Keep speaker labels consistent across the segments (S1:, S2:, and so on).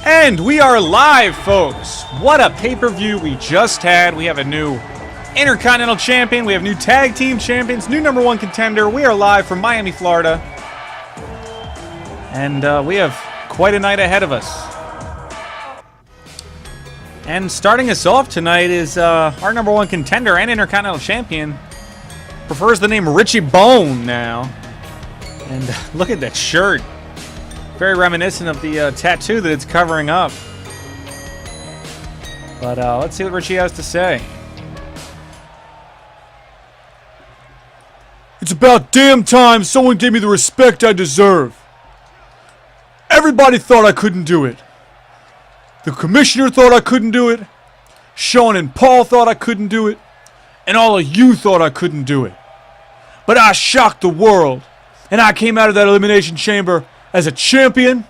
S1: And we are live, folks. What a pay-per-view we just had. We have a new Intercontinental Champion. We have new Tag Team Champions, new #1 contender. We are live from Miami, Florida. And we have quite a night ahead of us. And starting us off tonight is our #1 contender and Intercontinental Champion. Prefers the name Richie Bone now. And look at that shirt. Very reminiscent of the tattoo that it's covering up. But let's see what Richie has to say.
S2: It's about damn time someone gave me the respect I deserve. Everybody thought I couldn't do it. The commissioner thought I couldn't do it. Sean and Paul thought I couldn't do it. And all of you thought I couldn't do it. But I shocked the world. And I came out of that elimination chamber as a champion,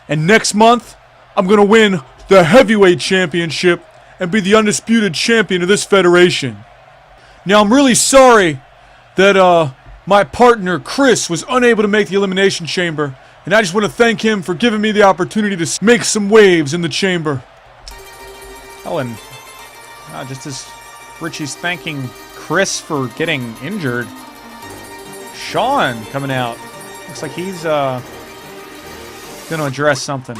S2: and next month, I'm going to win the heavyweight championship and be the undisputed champion of this federation. Now, I'm really sorry that my partner, Chris, was unable to make the elimination chamber, and I just want to thank him for giving me the opportunity to make some waves in the chamber.
S1: Oh, and just as Richie's thanking Chris for getting injured, Sean coming out. Looks like he's going to address something.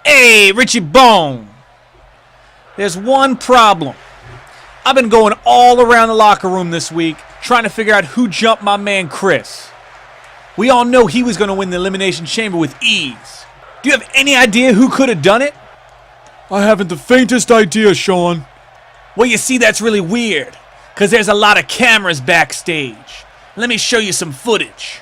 S1: Hey, Richie Bone. There's one problem. I've been going all around the locker room this week trying to figure out who jumped my man Chris. We all know he was going to win the Elimination Chamber with ease. Do you have any idea who could have done it?
S2: I haven't the faintest idea, Sean.
S1: Well, you see, that's really weird, because there's a lot of cameras backstage. Let me show you some footage.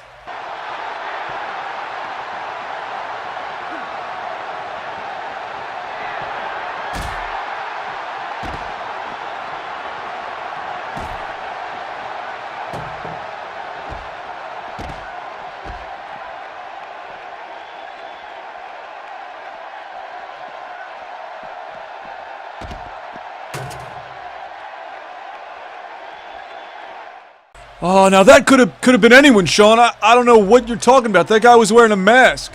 S2: Oh, now that could have been anyone, Sean. I don't know what you're talking about. That guy was wearing a mask.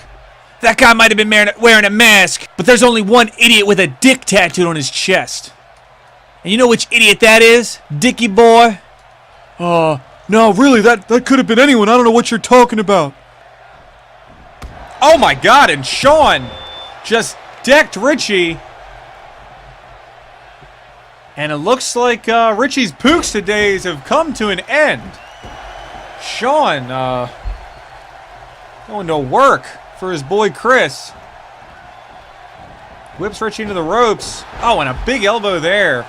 S1: That guy might have been wearing a mask, but there's only one idiot with a dick tattooed on his chest. And you know which idiot that is, Dickie boy?
S2: No, really, that could have been anyone. I don't know what you're talking about.
S1: Oh my God, and Sean just decked Richie. And it looks like Richie's Pooksta days have come to an end. Sean going to work for his boy Chris. Whips Richie into the ropes. Oh, and a big elbow there.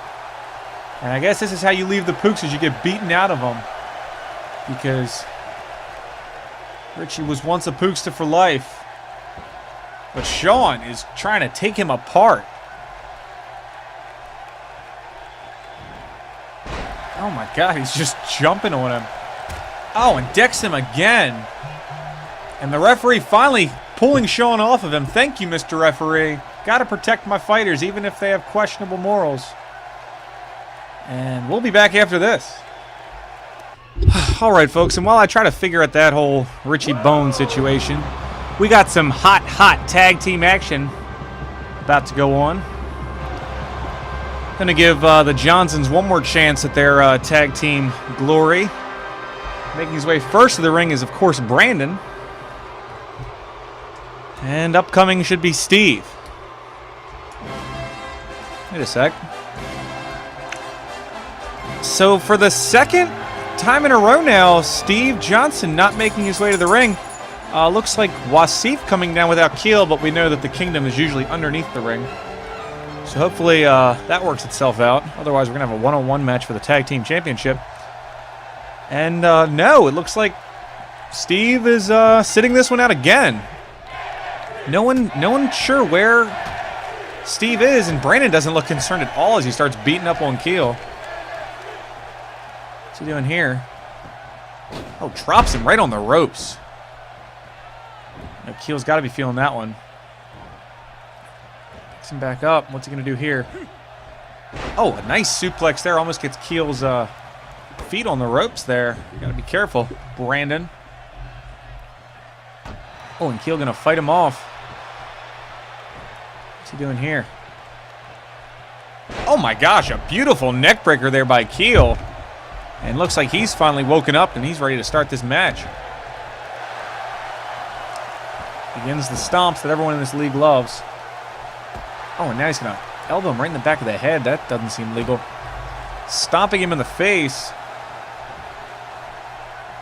S1: And I guess this is how you leave the Pookstas. You get beaten out of them. Because Richie was once a Pooksta for life. But Sean is trying to take him apart. Oh my God, he's just jumping on him. Oh, and decks him again. And the referee finally pulling Sean off of him. Thank you, Mr. Referee. Gotta protect my fighters, even if they have questionable morals. And we'll be back after this. Alright, folks, and while I try to figure out that whole Richie Bone situation, we got some hot tag team action about to go on. Going to give the Johnsons one more chance at their tag team glory. Making his way first to the ring is, of course, Brandon. And upcoming should be Steve. Wait a sec. So for the second time in a row now, Steve Johnson not making his way to the ring. Looks like Wasif coming down without Keel, but we know that the Kingdom is usually underneath the ring. So hopefully that works itself out. Otherwise, we're going to have a one-on-one match for the Tag Team Championship. And no, it looks like Steve is sitting this one out again. No one sure where Steve is, and Brandon doesn't look concerned at all as he starts beating up on Keel. What's he doing here? Oh, drops him right on the ropes. Now, Keel's got to be feeling that one. Picks him back up. What's he going to do here? Oh, a nice suplex there. Almost gets Keel's feet on the ropes there. You got to be careful, Brandon. Oh, and Keel going to fight him off. What's he doing here? Oh my gosh, a beautiful neck breaker there by Keel. And looks like he's finally woken up and he's ready to start this match. Begins the stomps that everyone in this league loves. Oh, and now he's going to elbow him right in the back of the head. That doesn't seem legal. Stomping him in the face.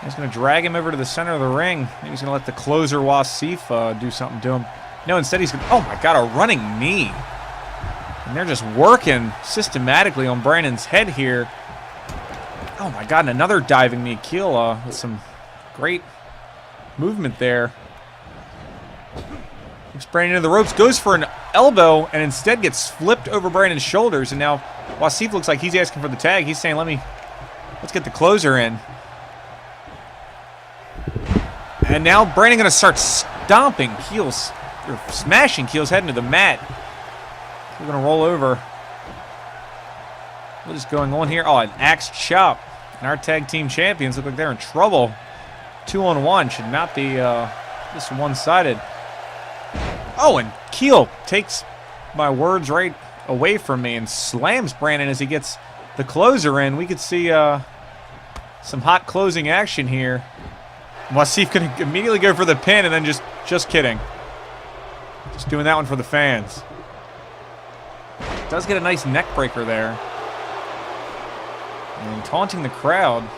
S1: He's going to drag him over to the center of the ring. Maybe he's going to let the closer Wasif do something to him. No, instead he's going to... Oh my god, a running knee. And they're just working systematically on Brandon's head here. Oh my god, and another diving knee. Keel with some great movement there. Keeps Brandon into the ropes, goes for an elbow, and instead gets flipped over Brandon's shoulders. And now Wasif looks like he's asking for the tag. He's saying, let's get the closer in. And now Brandon going to start stomping Keel's, or smashing Keel's head into the mat. We're going to roll over. What is going on here? Oh, an axe chop. And our tag team champions look like they're in trouble. 2-on-1 should not be this one-sided. Oh, and Keel takes my words right away from me and slams Brandon as he gets the closer in. We could see some hot closing action here. Wasif can immediately go for the pin and then just kidding. Just doing that one for the fans. Does get a nice neck breaker there. And taunting the crowd.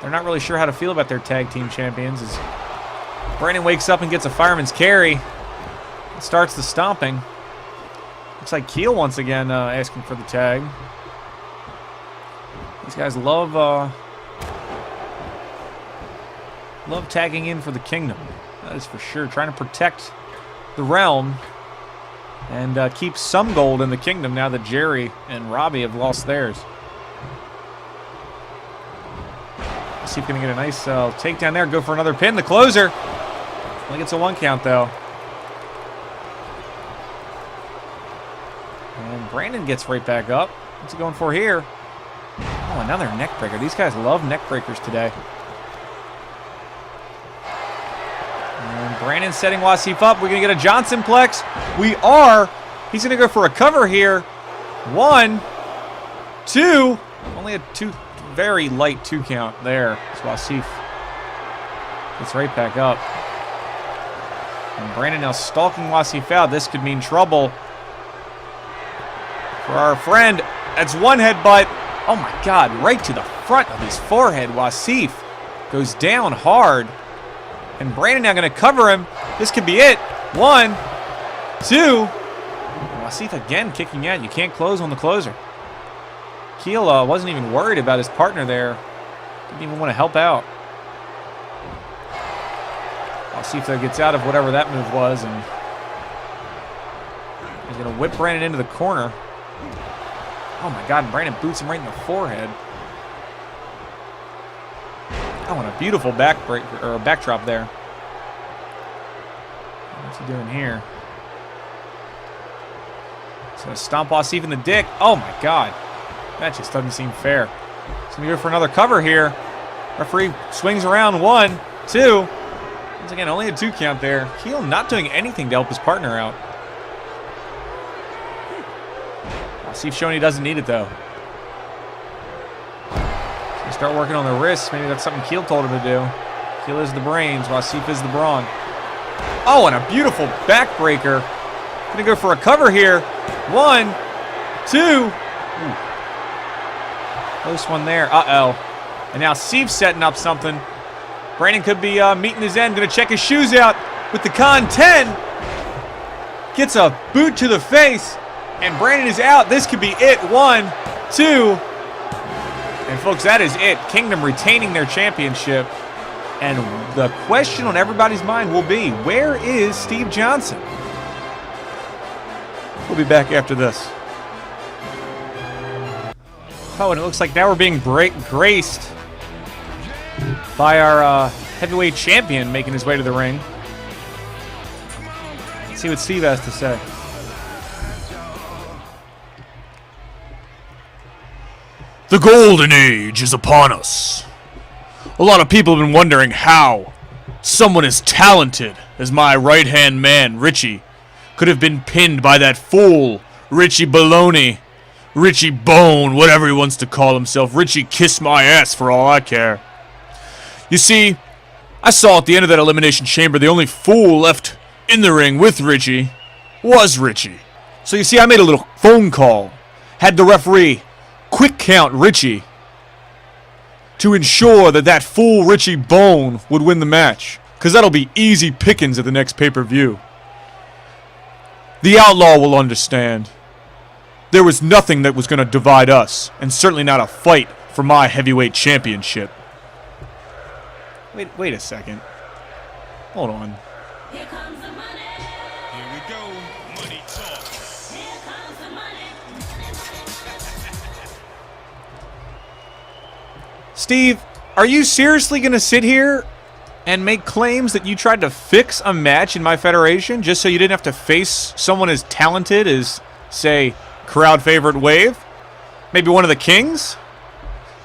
S1: They're not really sure how to feel about their tag team champions as Brandon wakes up and gets a fireman's carry. And starts the stomping. Looks like Keel once again asking for the tag. These guys love tagging in for the kingdom. That is for sure. Trying to protect the realm and keep some gold in the kingdom now that Jerry and Robbie have lost theirs. Let's see if we can get a nice takedown there. Go for another pin. The closer. Only gets a 1 count though. And Brandon gets right back up. What's he going for here? Oh, another neck breaker. These guys love neck breakers today. And Brandon setting Wasif up. We're going to get a Johnson Plex. We are. He's going to go for a cover here. 1, 2. Only a very light 2 count there. As Wasif gets right back up. And Brandon now stalking Wasif out. This could mean trouble for our friend. That's one headbutt. Oh my god, right to the front of his forehead. Wasif goes down hard. And Brandon now going to cover him. This could be it. 1, 2. Wasif again kicking out. You can't close on the closer. Keel wasn't even worried about his partner there. Didn't even want to help out. Wasif though gets out of whatever that move was. And he's going to whip Brandon into the corner. Oh my god, and Brandon boots him right in the forehead. Oh, and a beautiful backdrop there. What's he doing here? He's going to stomp Wasif in the dick. Oh my god. That just doesn't seem fair. He's going to go for another cover here. Referee swings around. 1, 2. Once again, only a 2 count there. Keel not doing anything to help his partner out. Wasif showing he doesn't need it though. So start working on the wrists. Maybe that's something Keel told him to do. Keel is the brains. Wasif is the brawn. Oh, and a beautiful backbreaker. Gonna go for a cover here. 1, 2. Ooh. Close one there. Uh-oh. And now Steve's setting up something. Brandon could be meeting his end. Gonna check his shoes out with the con 10. Gets a boot to the face. And Brandon is out. This could be it. 1, 2. And folks, that is it. Kingdom retaining their championship. And the question on everybody's mind will be, where is Steve Johnson? We'll be back after this. Oh, and it looks like now we're being graced by our heavyweight champion making his way to the ring. Let's see what Steve has to say.
S2: The golden age is upon us. A lot of people have been wondering how someone as talented as my right-hand man, Richie, could have been pinned by that fool, Richie Baloney, Richie Bone, whatever he wants to call himself. Richie Kiss My Ass for all I care. You see, I saw at the end of that Elimination Chamber the only fool left in the ring with Richie was Richie. So you see, I made a little phone call, had the referee quick count Richie to ensure that that fool Richie Bone would win the match, because that'll be easy pickings at the next pay-per-view. The Outlaw will understand. There was nothing that was going to divide us, and certainly not a fight for my heavyweight championship.
S1: Wait a second. Hold on.
S3: Here comes the money.
S4: Here we go. Money talk.
S3: Here comes the money.
S1: Steve, are you seriously going to sit here and make claims that you tried to fix a match in my federation just so you didn't have to face someone as talented as, say, crowd favorite Wave? Maybe one of the Kings?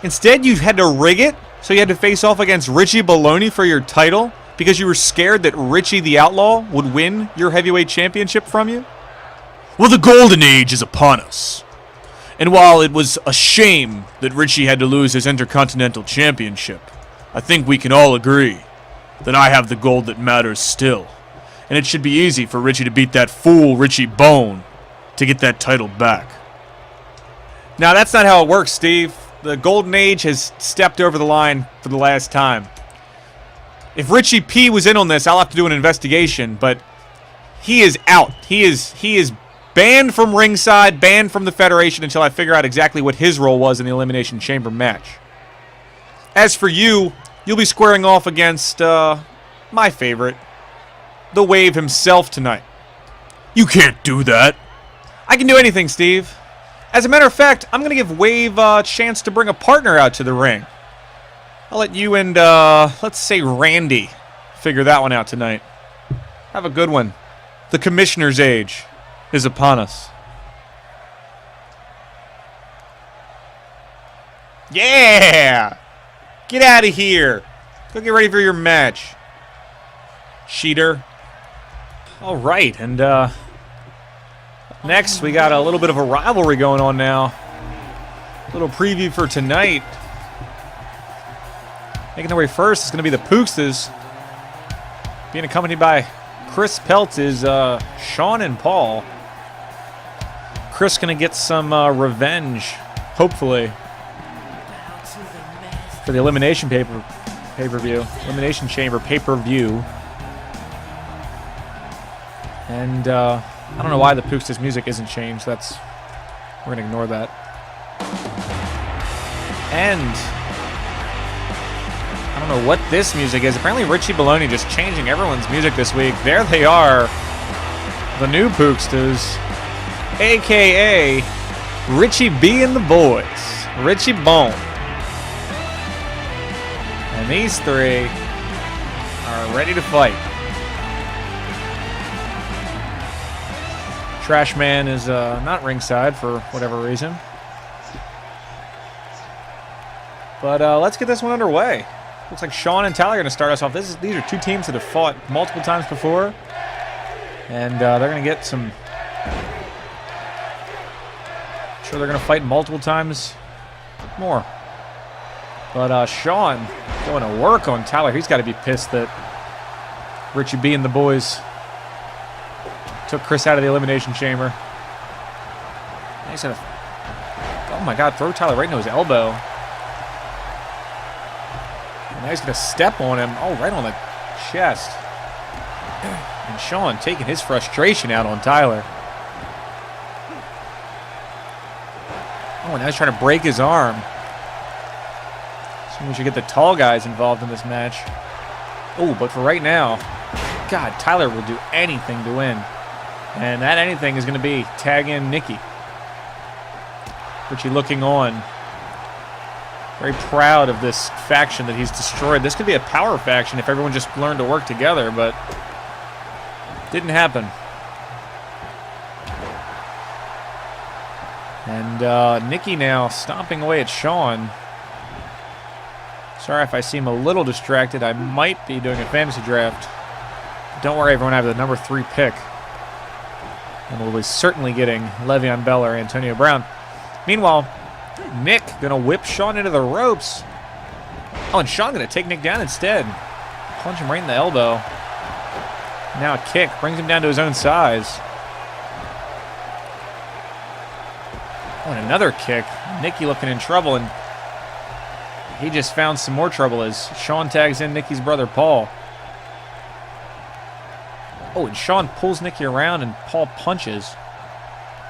S1: Instead, you had to rig it so you had to face off against Richie Baloney for your title because you were scared that Richie the Outlaw would win your heavyweight championship from you?
S2: Well, the golden age is upon us. And while it was a shame that Richie had to lose his Intercontinental Championship, I think we can all agree that I have the gold that matters still. And it should be easy for Richie to beat that fool Richie Bone to get that title back.
S1: Now, that's not how it works, Steve. The Golden Age has stepped over the line for the last time. If Richie P was in on this, I'll have to do an investigation, but he is out. He is banned from ringside, banned from the Federation until I figure out exactly what his role was in the Elimination Chamber match. As for you, you'll be squaring off against, my favorite, the Wave himself tonight.
S2: You can't do that.
S1: I can do anything, Steve. As a matter of fact, I'm going to give Wave a chance to bring a partner out to the ring. I'll let you and, let's say Randy figure that one out tonight. Have a good one. The Commissioner's age is upon us. Yeah! Get out of here. Go get ready for your match, cheater. All right, and next we got a little bit of a rivalry going on now. A little preview for tonight. Making their way first is going to be the Pookstas. Being accompanied by Chris Pelt is Sean and Paul. Chris going to get some revenge, hopefully, for the Elimination pay-per-view. Elimination Chamber pay-per-view. And I don't know why the Pookstas music isn't changed. We're going to ignore that. And I don't know what this music is. Apparently Richie Baloney just changing everyone's music this week. There they are. The new Pookstas. A.K.A. Richie B and the boys. Richie Bone. And these three are ready to fight. Trash Man is not ringside for whatever reason. But let's get this one underway. Looks like Sean and Tyler are going to start us off. These are two teams that have fought multiple times before. And they're going to get some... I'm sure they're going to fight multiple times more. But Sean going to work on Tyler. He's got to be pissed that Richie B and the boys took Chris out of the Elimination Chamber. He's gonna, oh my God, throw Tyler right into his elbow. And now he's going to step on him. Oh, right on the chest. And Sean taking his frustration out on Tyler. Oh, and now he's trying to break his arm. So we should get the tall guys involved in this match. Oh, but for right now, God, Tyler will do anything to win. And that anything is going to be tag in Nikki. Richie looking on. Very proud of this faction that he's destroyed. This could be a power faction if everyone just learned to work together, but didn't happen. And Nikki now stomping away at Sean. Sorry if I seem a little distracted. I might be doing a fantasy draft. Don't worry, everyone. I have the number 3 pick. And we'll be certainly getting Le'Veon Bell or Antonio Brown. Meanwhile, Nick going to whip Sean into the ropes. Oh, and Sean going to take Nick down instead. Punch him right in the elbow. Now a kick. Brings him down to his own size. Oh, and another kick. Nicky looking in trouble, and he just found some more trouble as Sean tags in Nicky's brother, Paul. Oh, and Sean pulls Nicky around, and Paul punches.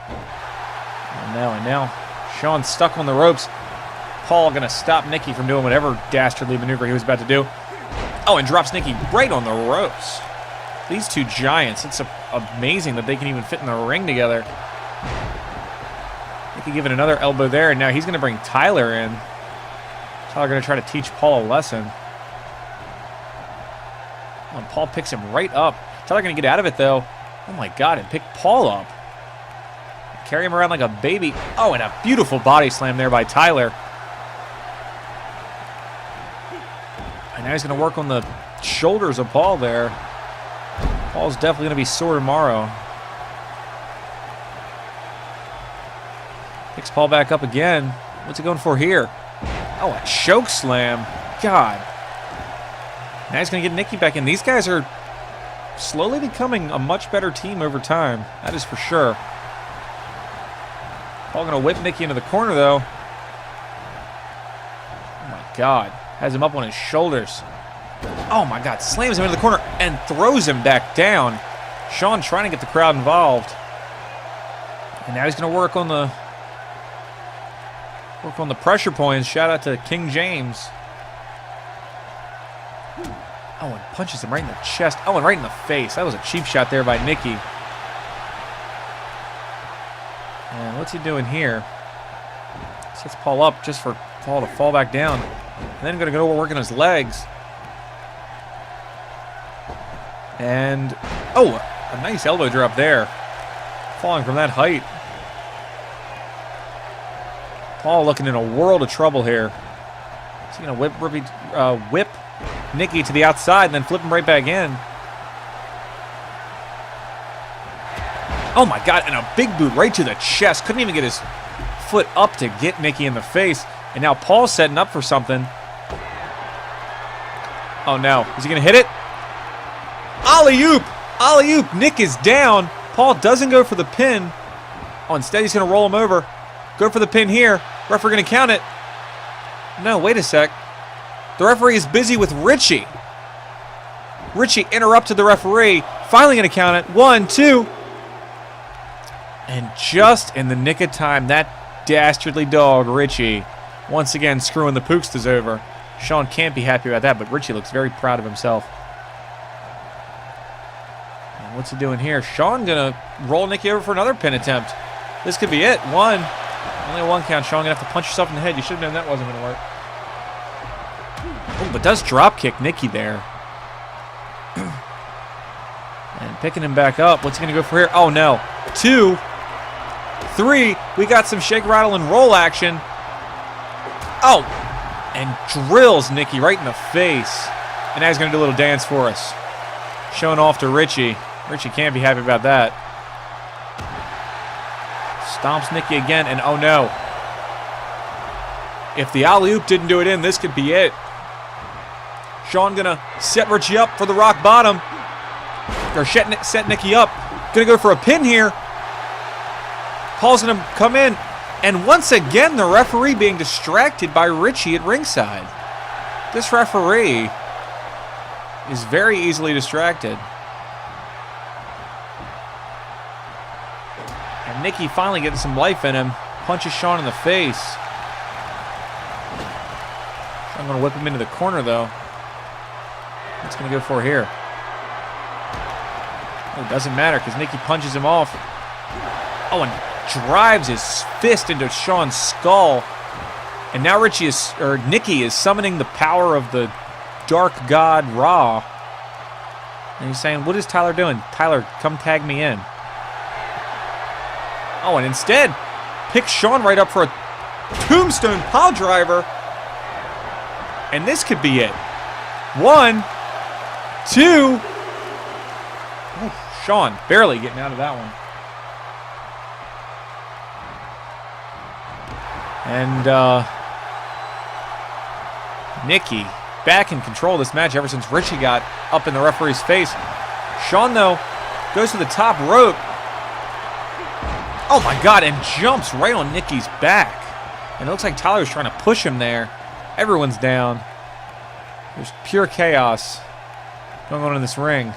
S1: And now Sean's stuck on the ropes. Paul going to stop Nicky from doing whatever dastardly maneuver he was about to do. Oh, and drops Nicky right on the ropes. These two giants, it's amazing that they can even fit in the ring together. Nicky giving another elbow there, and now he's going to bring Tyler in. Tyler going to try to teach Paul a lesson. Oh, and Paul picks him right up. Tyler going to get out of it, though. Oh, my God, and pick Paul up. Carry him around like a baby. Oh, and a beautiful body slam there by Tyler. And now he's going to work on the shoulders of Paul there. Paul's definitely going to be sore tomorrow. Picks Paul back up again. What's he going for here? Oh, a choke slam. God. Now he's going to get Nicky back in. These guys are slowly becoming a much better team over time. That is for sure. Paul going to whip Nicky into the corner, though. Oh, my God. Has him up on his shoulders. Oh, my God. Slams him into the corner and throws him back down. Sean trying to get the crowd involved. And now he's going to work on the pressure points. Shout out to King James. Oh, and punches him right in the chest. Oh, and right in the face. That was a cheap shot there by Nicky. And what's he doing here? Sets Paul up just for Paul to fall back down. And then going to go working his legs. And, oh, a nice elbow drop there. Falling from that height. Paul looking in a world of trouble here. He's going to whip Nicky to the outside and then flip him right back in. Oh, my God, and a big boot right to the chest. Couldn't even get his foot up to get Nicky in the face. And now Paul's setting up for something. Oh, no. Is he going to hit it? Alley-oop! Alley-oop! Nick is down. Paul doesn't go for the pin. Oh, instead he's going to roll him over. Go for the pin here. Referee going to count it. No, wait a sec. The referee is busy with Richie. Richie interrupted the referee. Finally going to count it. 1, 2. And just in the nick of time, that dastardly dog, Richie, once again screwing the Pookstas over. Sean can't be happy about that, but Richie looks very proud of himself. And what's he doing here? Sean going to roll Nicky over for another pin attempt. This could be it. 1. Only a 1 count. Sean going to have to punch yourself in the head. You should have known that wasn't going to work. Oh, but does drop kick Nicky there. And picking him back up. What's he going to go for here? Oh, no. 2, 3. We got some shake, rattle, and roll action. Oh, and drills Nicky right in the face. And now he's going to do a little dance for us. Showing off to Richie. Richie can't be happy about that. Stomps Nicky again, and oh no. If the alley-oop didn't do it in, this could be it. Sean going to set Richie up for the rock bottom. Or set Nicky up. Going to go for a pin here. Paul's going to come in. And once again, the referee being distracted by Richie at ringside. This referee is very easily distracted. And Nicky finally getting some life in him. Punches Sean in the face. I'm going to whip him into the corner, though. What's going to go for here? Oh, it doesn't matter because Nicky punches him off. Oh, and drives his fist into Sean's skull. And now Nicky is summoning the power of the dark god Ra. And he's saying, what is Tyler doing? Tyler, come tag me in. Oh, and instead, picks Sean right up for a tombstone pile driver. And this could be it. 1, 2. Oh, Sean barely getting out of that one. And Nikki back in control of this match ever since Richie got up in the referee's face. Sean, though, goes to the top rope. Oh, my God, and jumps right on Nikki's back. And it looks like Tyler's trying to push him there. Everyone's down. There's pure chaos going on in this ring.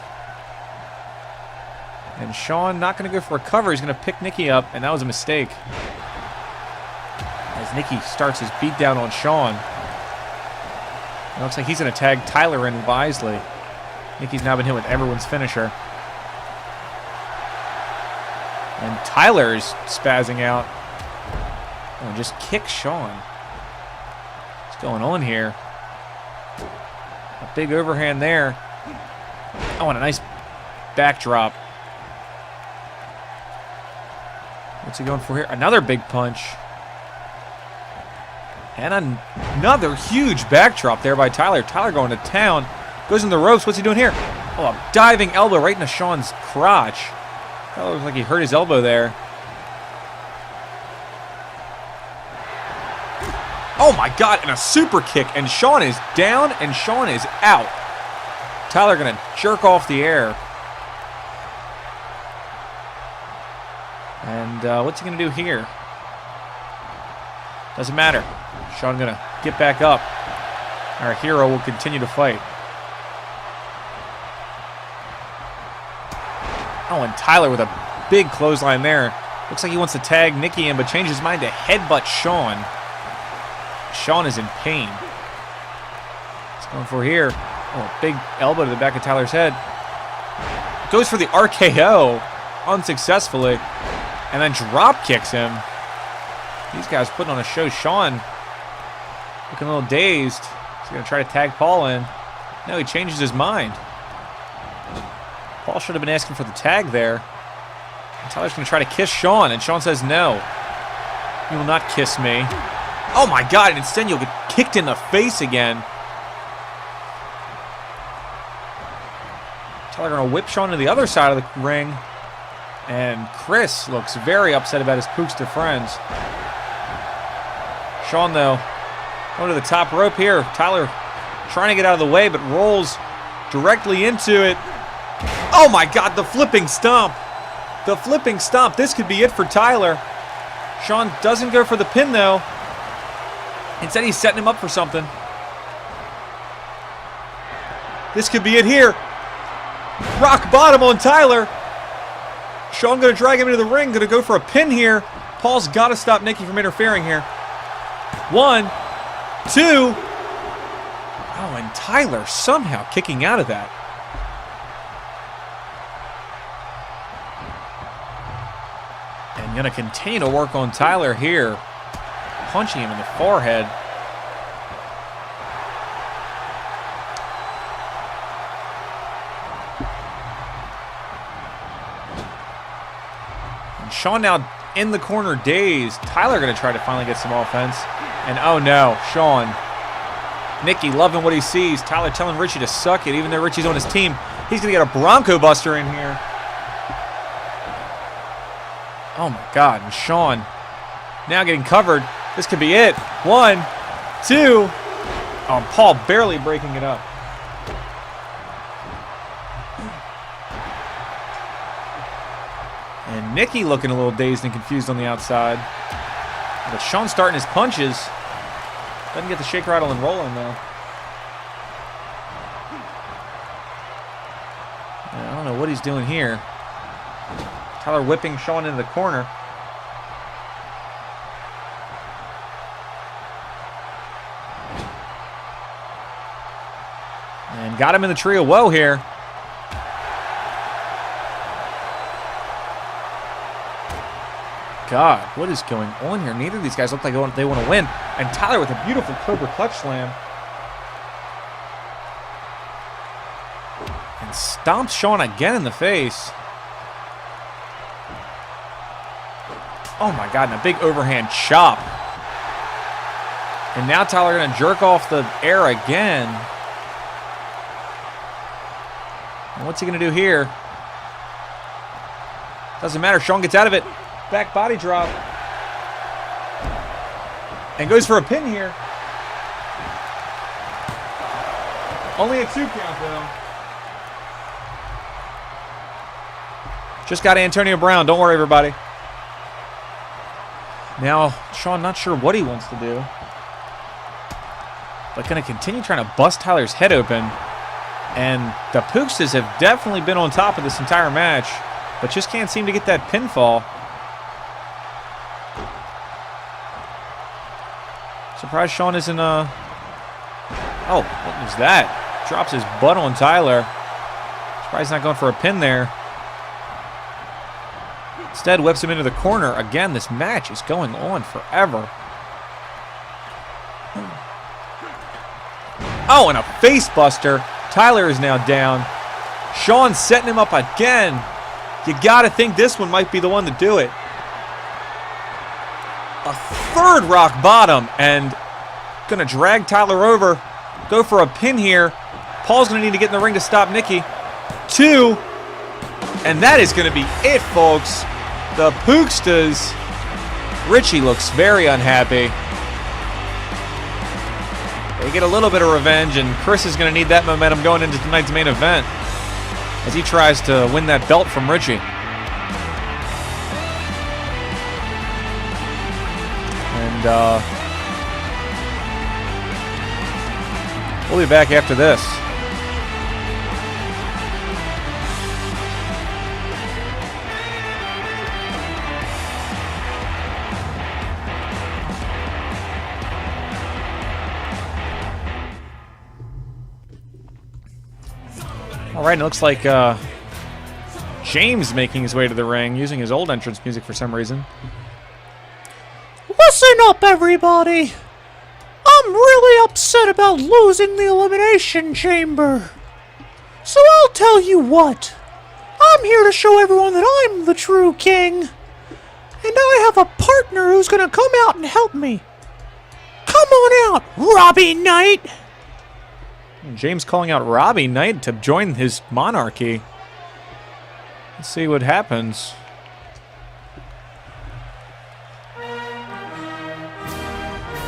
S1: And Sean not going to go for a cover. He's going to pick Nikki up, and that was a mistake. As Nikki starts his beatdown on Sean. It looks like he's going to tag Tyler in wisely. Nikki's now been hit with everyone's finisher. And Tyler is spazzing out. Oh, and just kick Sean. What's going on here? A big overhand there. Oh, and a nice backdrop. What's he going for here? Another big punch. And another huge backdrop there by Tyler. Tyler going to town. Goes in the ropes. What's he doing here? Oh, a diving elbow right into Sean's crotch. That looks like he hurt his elbow there. Oh my God, and a super kick. And Sean is down and Sean is out. Tyler gonna jerk off the air. And what's he gonna do here? Doesn't matter. Sean gonna get back up. Our hero will continue to fight. Oh, and Tyler with a big clothesline there. Looks like he wants to tag Nikki in, but changes his mind to headbutt Sean. Sean is in pain. What's going for here? Oh, big elbow to the back of Tyler's head. Goes for the RKO unsuccessfully, and then drop kicks him. These guys putting on a show. Sean looking a little dazed. He's going to try to tag Paul in. No, he changes his mind. Paul should have been asking for the tag there. And Tyler's going to try to kiss Sean, and Sean says no. You will not kiss me. Oh my God, and instead you'll get kicked in the face again. Tyler going to whip Sean to the other side of the ring. And Chris looks very upset about his Pookster friends. Sean, though, going to the top rope here. Tyler trying to get out of the way, but rolls directly into it. Oh my God, the flipping stomp. The flipping stomp. This could be it for Tyler. Sean doesn't go for the pin, though. Instead, he's setting him up for something. This could be it here. Rock bottom on Tyler. Sean going to drag him into the ring. Going to go for a pin here. Paul's got to stop Nikki from interfering here. 1, 2. Oh, and Tyler somehow kicking out of that. And going to continue to work on Tyler here. Punching him in the forehead. And Sean now in the corner dazed. Tyler going to try to finally get some offense. And oh no, Sean. Nikki loving what he sees. Tyler telling Richie to suck it, even though Richie's on his team. He's going to get a Bronco Buster in here. Oh my God, and Sean now getting covered. This could be it. 1, 2. Oh, and Paul barely breaking it up. And Nikki looking a little dazed and confused on the outside. But Sean starting his punches. Doesn't get the shake, rattle, and roll in, though. I don't know what he's doing here. Tyler whipping Sean into the corner. And got him in the tree of woe here. God, what is going on here? Neither of these guys look like they want to win. And Tyler with a beautiful Cobra Clutch Slam. And stomps Sean again in the face. Oh my God, and a big overhand chop. And now Tyler going to jerk off the air again. And what's he going to do here? Doesn't matter. Shawn gets out of it. Back body drop. And goes for a pin here. Only a 2 count, though. Just got Antonio Brown. Don't worry, everybody. Now, Shawn not sure what he wants to do. But going to continue trying to bust Tyler's head open. And the Pookstas have definitely been on top of this entire match. But just can't seem to get that pinfall. Surprised Shawn isn't, Oh, what was that? Drops his butt on Tyler. Surprised he's not going for a pin there. Instead, whips him into the corner. Again, this match is going on forever. Oh, and a face buster. Tyler is now down. Shawn setting him up again. You got to think this one might be the one to do it. A third rock bottom, and going to drag Tyler over. Go for a pin here. Paul's going to need to get in the ring to stop Nikki. 2. And that is going to be it, folks. The Pookstas. Richie looks very unhappy. They get a little bit of revenge, and Chris is going to need that momentum going into tonight's main event as he tries to win that belt from Richie. And we'll be back after this. All right, and it looks like James making his way to the ring, using his old entrance music for some reason.
S5: Listen up, everybody. I'm really upset about losing the Elimination Chamber. So I'll tell you what. I'm here to show everyone that I'm the true king. And I have a partner who's going to come out and help me. Come on out, Robbie Knight.
S1: James calling out Robbie Knight to join his monarchy. Let's see what happens.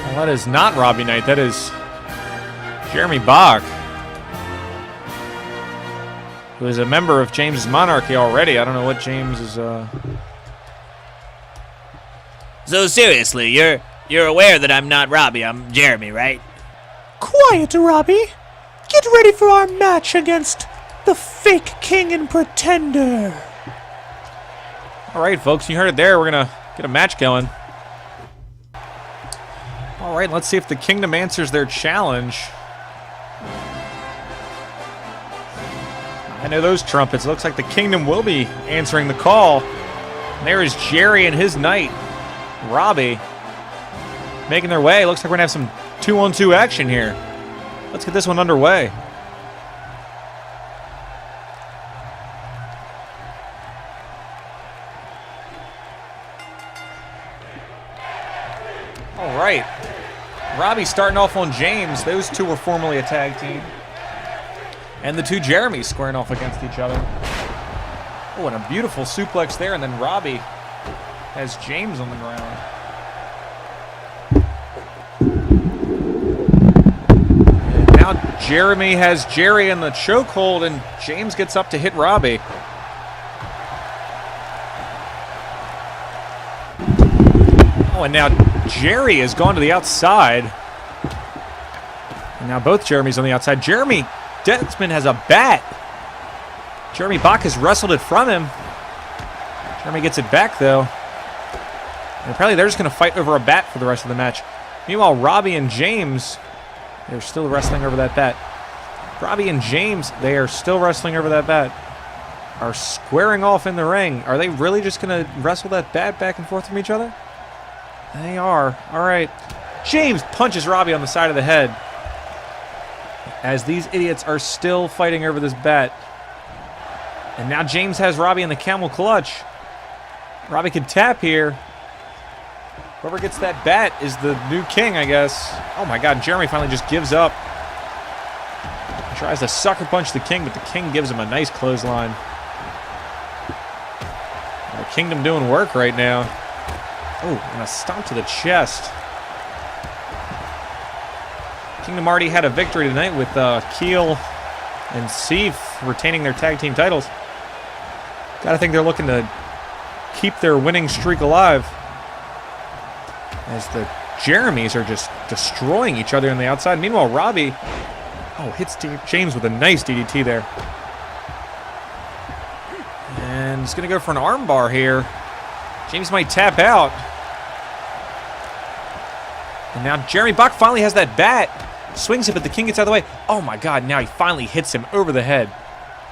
S1: Well, that is not Robbie Knight. That is Jeremy Bach, who is a member of James's monarchy already. I don't know what James is.
S6: So seriously, you're aware that I'm not Robbie, I'm Jeremy, right?
S5: Quiet, Robbie. Get ready for our match against the fake king and pretender.
S1: All right, folks, you heard it there. We're gonna get a match going. All right, let's see if the Kingdom answers their challenge. I know those trumpets. It looks like the Kingdom will be answering the call. And there is Jerry and his knight, Robbie, making their way. Looks like we're gonna have some 2-on-2 action here. Let's get this one underway. All right. Robbie starting off on James. Those two were formerly a tag team. And the two Jeremys squaring off against each other. Oh, and a beautiful suplex there. And then Robbie has James on the ground. And now Jeremy has Jerry in the chokehold, and James gets up to hit Robbie. Oh, and now Jerry has gone to the outside. And now both Jeremys on the outside. Jeremy Detzman has a bat. Jeremy Bach has wrestled it from him. Jeremy gets it back, though. And apparently they're just going to fight over a bat for the rest of the match. Meanwhile, Robbie and James, they're still wrestling over that bat. Robbie and James, they are still wrestling over that bat, are squaring off in the ring. Are they really just going to wrestle that bat back and forth from each other? They are. All right. James punches Robbie on the side of the head as these idiots are still fighting over this bat. And now James has Robbie in the camel clutch. Robbie can tap here. Whoever gets that bat is the new king, I guess. Oh my god, Jeremy finally just gives up. He tries to sucker punch the king, but the king gives him a nice clothesline. The kingdom doing work right now. Oh, and a stomp to the chest. Kingdom already had a victory tonight with Keel and Seif retaining their tag team titles. Gotta think they're looking to keep their winning streak alive, as the Jeremys are just destroying each other on the outside. Meanwhile, Robbie, hits James with a nice DDT there. And he's going to go for an armbar here. James might tap out. And now Jeremy Buck finally has that bat. Swings it, but the king gets out of the way. Oh my god, now he finally hits him over the head.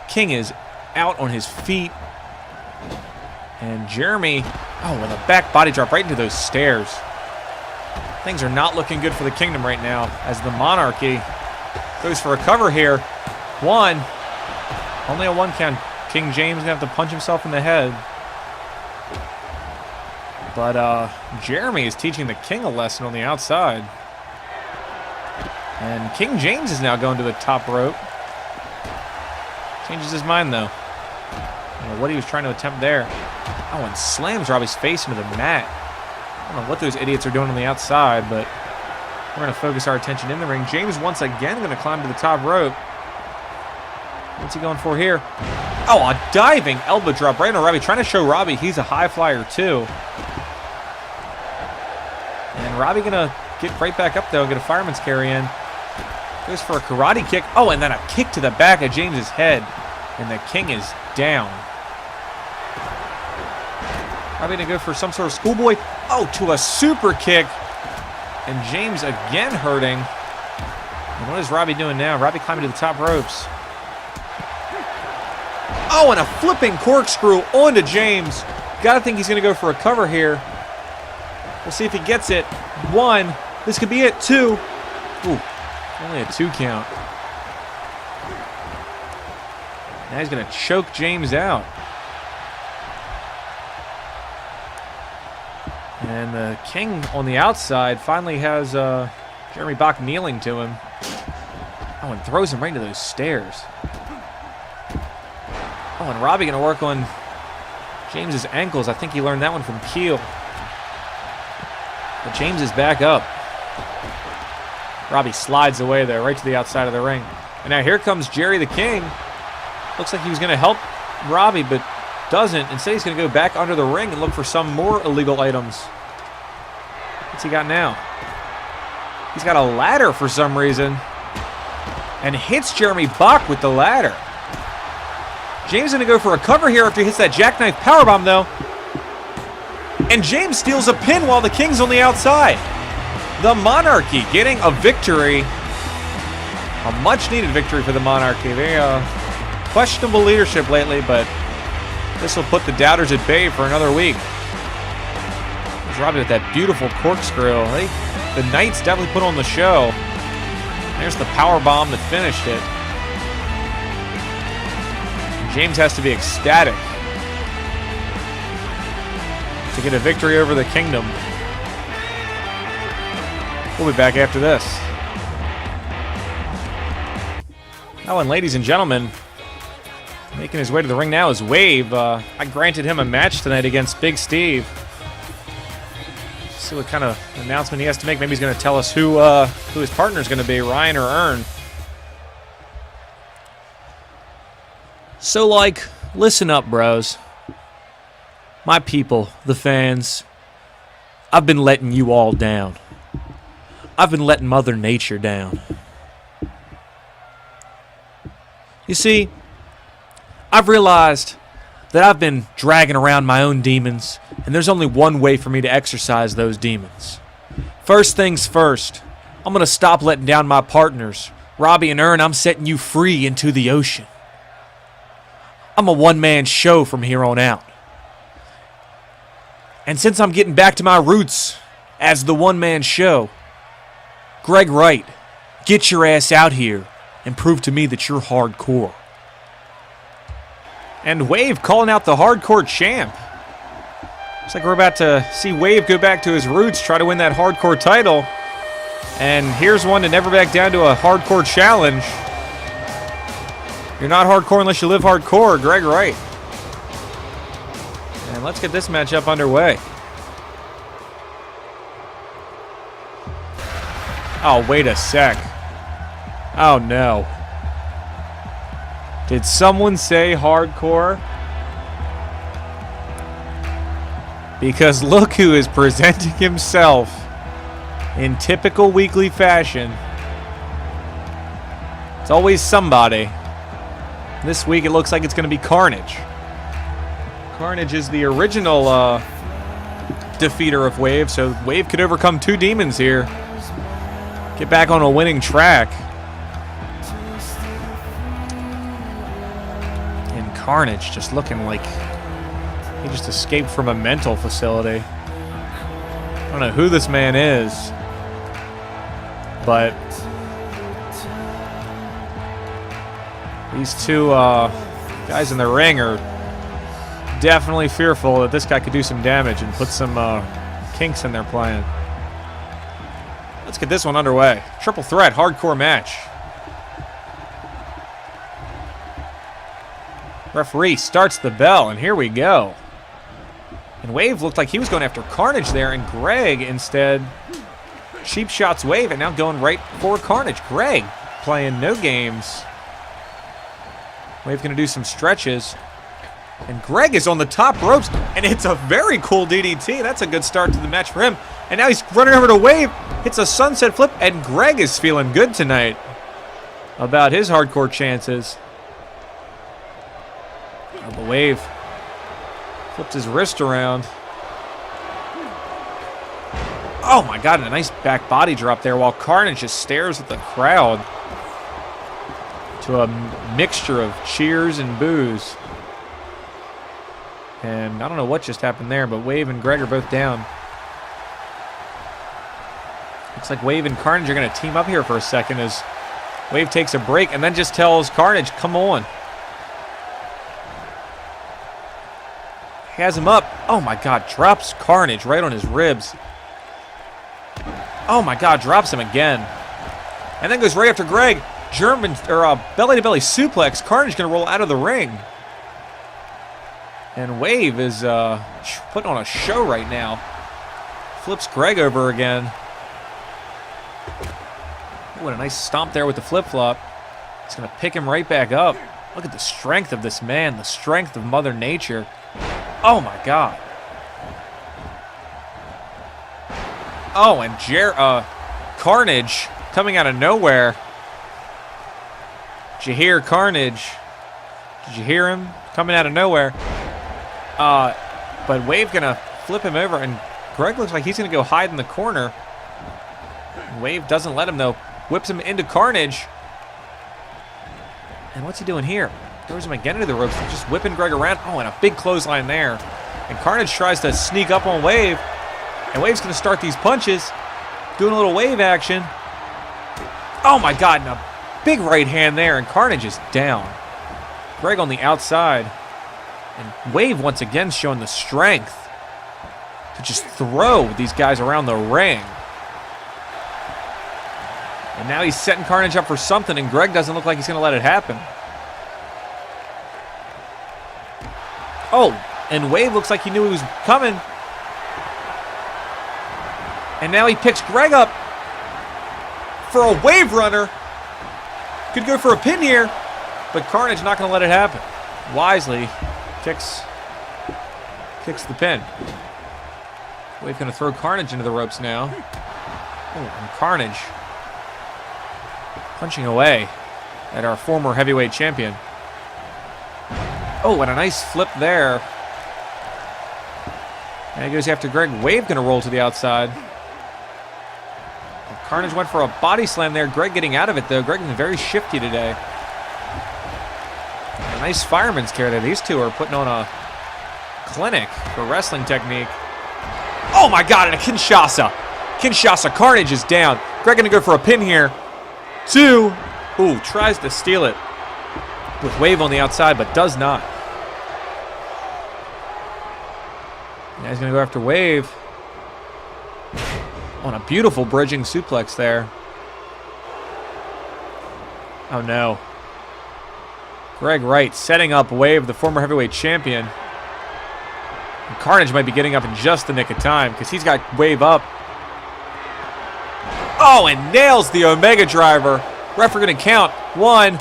S1: King is out on his feet. And Jeremy, with a back body drop right into those stairs. Things are not looking good for the kingdom right now, as the monarchy goes for a cover here. One. Only a one count. King James going to have to punch himself in the head. But Jeremy is teaching the king a lesson on the outside. And King James is now going to the top rope. Changes his mind, though. I don't know what he was trying to attempt there. And slams Robbie's face into the mat. I don't know what those idiots are doing on the outside, but we're going to focus our attention in the ring. James once again going to climb to the top rope. What's he going for here? A diving elbow drop right on Robbie, trying to show Robbie he's a high flyer too. And Robbie going to get right back up, though, and get a fireman's carry in. Goes for a karate kick. And then a kick to the back of James's head. And the king is down. Robbie going to go for some sort of schoolboy. To a super kick. And James again hurting. And what is Robbie doing now? Robbie climbing to the top ropes. And a flipping corkscrew onto James. Gotta think he's going to go for a cover here. We'll see if he gets it. 1. This could be it. 2. Ooh, only a 2 count. Now he's going to choke James out. And the king on the outside finally has Jeremy Bach kneeling to him. And throws him right into those stairs. And Robbie going to work on James's ankles. I think he learned that one from Keel. But James is back up. Robbie slides away there, right to the outside of the ring. And now here comes Jerry the King. Looks like he was going to help Robbie, but doesn't. Instead, he's going to go back under the ring and look for some more illegal items. What's he got now? He's got a ladder for some reason. And hits Jeremy Bach with the ladder. James going to go for a cover here after he hits that jackknife powerbomb, though. And James steals a pin while the King's on the outside. The Monarchy getting a victory. A much-needed victory for the Monarchy. They questionable leadership lately, but this will put the doubters at bay for another week. There's Robbie with that beautiful corkscrew. The Knights definitely put on the show. There's the powerbomb that finished it. James has to be ecstatic to get a victory over the Kingdom. We'll be back after this. And ladies and gentlemen, making his way to the ring now is Wave. I granted him a match tonight against Big Steve. See what kind of announcement he has to make. Maybe he's going to tell us who his partner is going to be, Ryan or Ern. So, listen up, bros. My people, the fans, I've been letting you all down. I've been letting Mother Nature down. You see, I've realized that I've been dragging around my own demons, and there's only one way for me to exorcise those demons. First things first, I'm going to stop letting down my partners. Robbie and Ern, I'm setting you free into the ocean. I'm a one-man show from here on out. And since I'm getting back to my roots as the one-man show, Greg Wright, get your ass out here and prove to me that you're hardcore. And Wave calling out the hardcore champ. Looks like we're about to see Wave go back to his roots, try to win that hardcore title. And here's one to never back down to a hardcore challenge. You're not hardcore unless you live hardcore, Greg Wright. And let's get this matchup underway. Oh, wait a sec. Oh, no. Did someone say hardcore? Because look who is presenting himself in typical weekly fashion. It's always somebody. This week it looks like it's going to be Carnage. Carnage is the original defeater of Wave, so Wave could overcome two demons here. Get back on a winning track. And Carnage just looking like he just escaped from a mental facility. I don't know who this man is, but these two guys in the ring are definitely fearful that this guy could do some damage and put some kinks in their plan. Let's get this one underway. Triple threat, hardcore match. Referee starts the bell, and here we go. And Wave looked like he was going after Carnage there, and Greg instead cheap shots Wave, and now going right for Carnage. Greg playing no games. Wave going to do some stretches. And Greg is on the top ropes, and it's a very cool DDT. That's a good start to the match for him. And now he's running over to Wave, hits a sunset flip, and Greg is feeling good tonight about his hardcore chances. Oh, the Wave flipped his wrist around. Oh my God, and a nice back body drop there while Carnage just stares at the crowd to a mixture of cheers and boos. And I don't know what just happened there, but Wave and Greg are both down. Looks like Wave and Carnage are going to team up here for a second as Wave takes a break and then just tells Carnage, come on. Has him up. Oh my God, drops Carnage right on his ribs. Oh my God, drops him again. And then goes right after Greg. German, or belly-to-belly suplex. Carnage going to roll out of the ring. And Wave is putting on a show right now. Flips Greg over again. What a nice stomp there with the flip-flop. He's going to pick him right back up. Look at the strength of this man, the strength of Mother Nature. Oh, my God. Oh, and Carnage coming out of nowhere. Did you hear Carnage? Did you hear him coming out of nowhere? But Wave going to flip him over, and Greg looks like he's going to go hide in the corner. Wave doesn't let him, though. Whips him into Carnage. And what's he doing here? Throws him again into the ropes, just whipping Greg around. Oh, and a big clothesline there. And Carnage tries to sneak up on Wave. And Wave's going to start these punches. Doing a little Wave action. Oh, my God. And a big right hand there. And Carnage is down. Greg on the outside. And Wave once again showing the strength to just throw these guys around the ring. And now he's setting Carnage up for something, and Greg doesn't look like he's going to let it happen. Oh, and Wave looks like he knew he was coming. And now he picks Greg up for a Wave runner. Could go for a pin here, but Carnage not going to let it happen. Wisely kicks the pin. Wave going to throw Carnage into the ropes now. Oh, and Carnage punching away at our former heavyweight champion. Oh, and a nice flip there. And he goes after Greg. Wave going to roll to the outside. And Carnage went for a body slam there. Greg getting out of it, though. Greg is very shifty today. A nice fireman's carry there. These two are putting on a clinic for wrestling technique. Oh, my God, and a Kinshasa. Kinshasa. Carnage is down. Greg going to go for a pin here. Two. Ooh, tries to steal it with Wave on the outside, but does not. Now he's going to go after Wave. On a beautiful bridging suplex there. Oh no. Greg Wright setting up Wave, the former heavyweight champion. And Carnage might be getting up in just the nick of time because he's got Wave up. Oh, and nails the Omega Driver. Referee going to count. 1,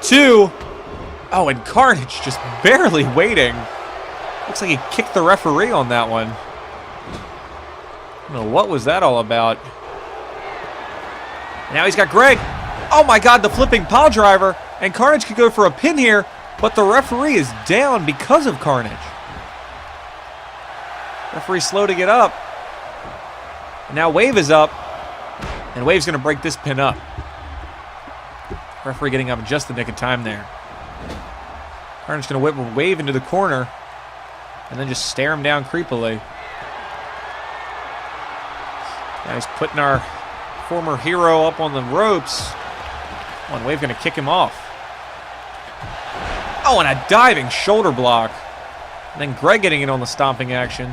S1: 2. Oh, and Carnage just barely waiting. Looks like he kicked the referee on that one. I don't know what was that all about. Now he's got Greg. Oh my God, the flipping pile driver. And Carnage could go for a pin here, but the referee is down because of Carnage. Referee slow to get up. And now Wave is up. And Wave's going to break this pin up. Referee getting up in just the nick of time there. Carnage going to whip Wave into the corner. And then just stare him down creepily. Now he's putting our former hero up on the ropes. Oh, and Wave going to kick him off. Oh, and a diving shoulder block. And then Greg getting in on the stomping action.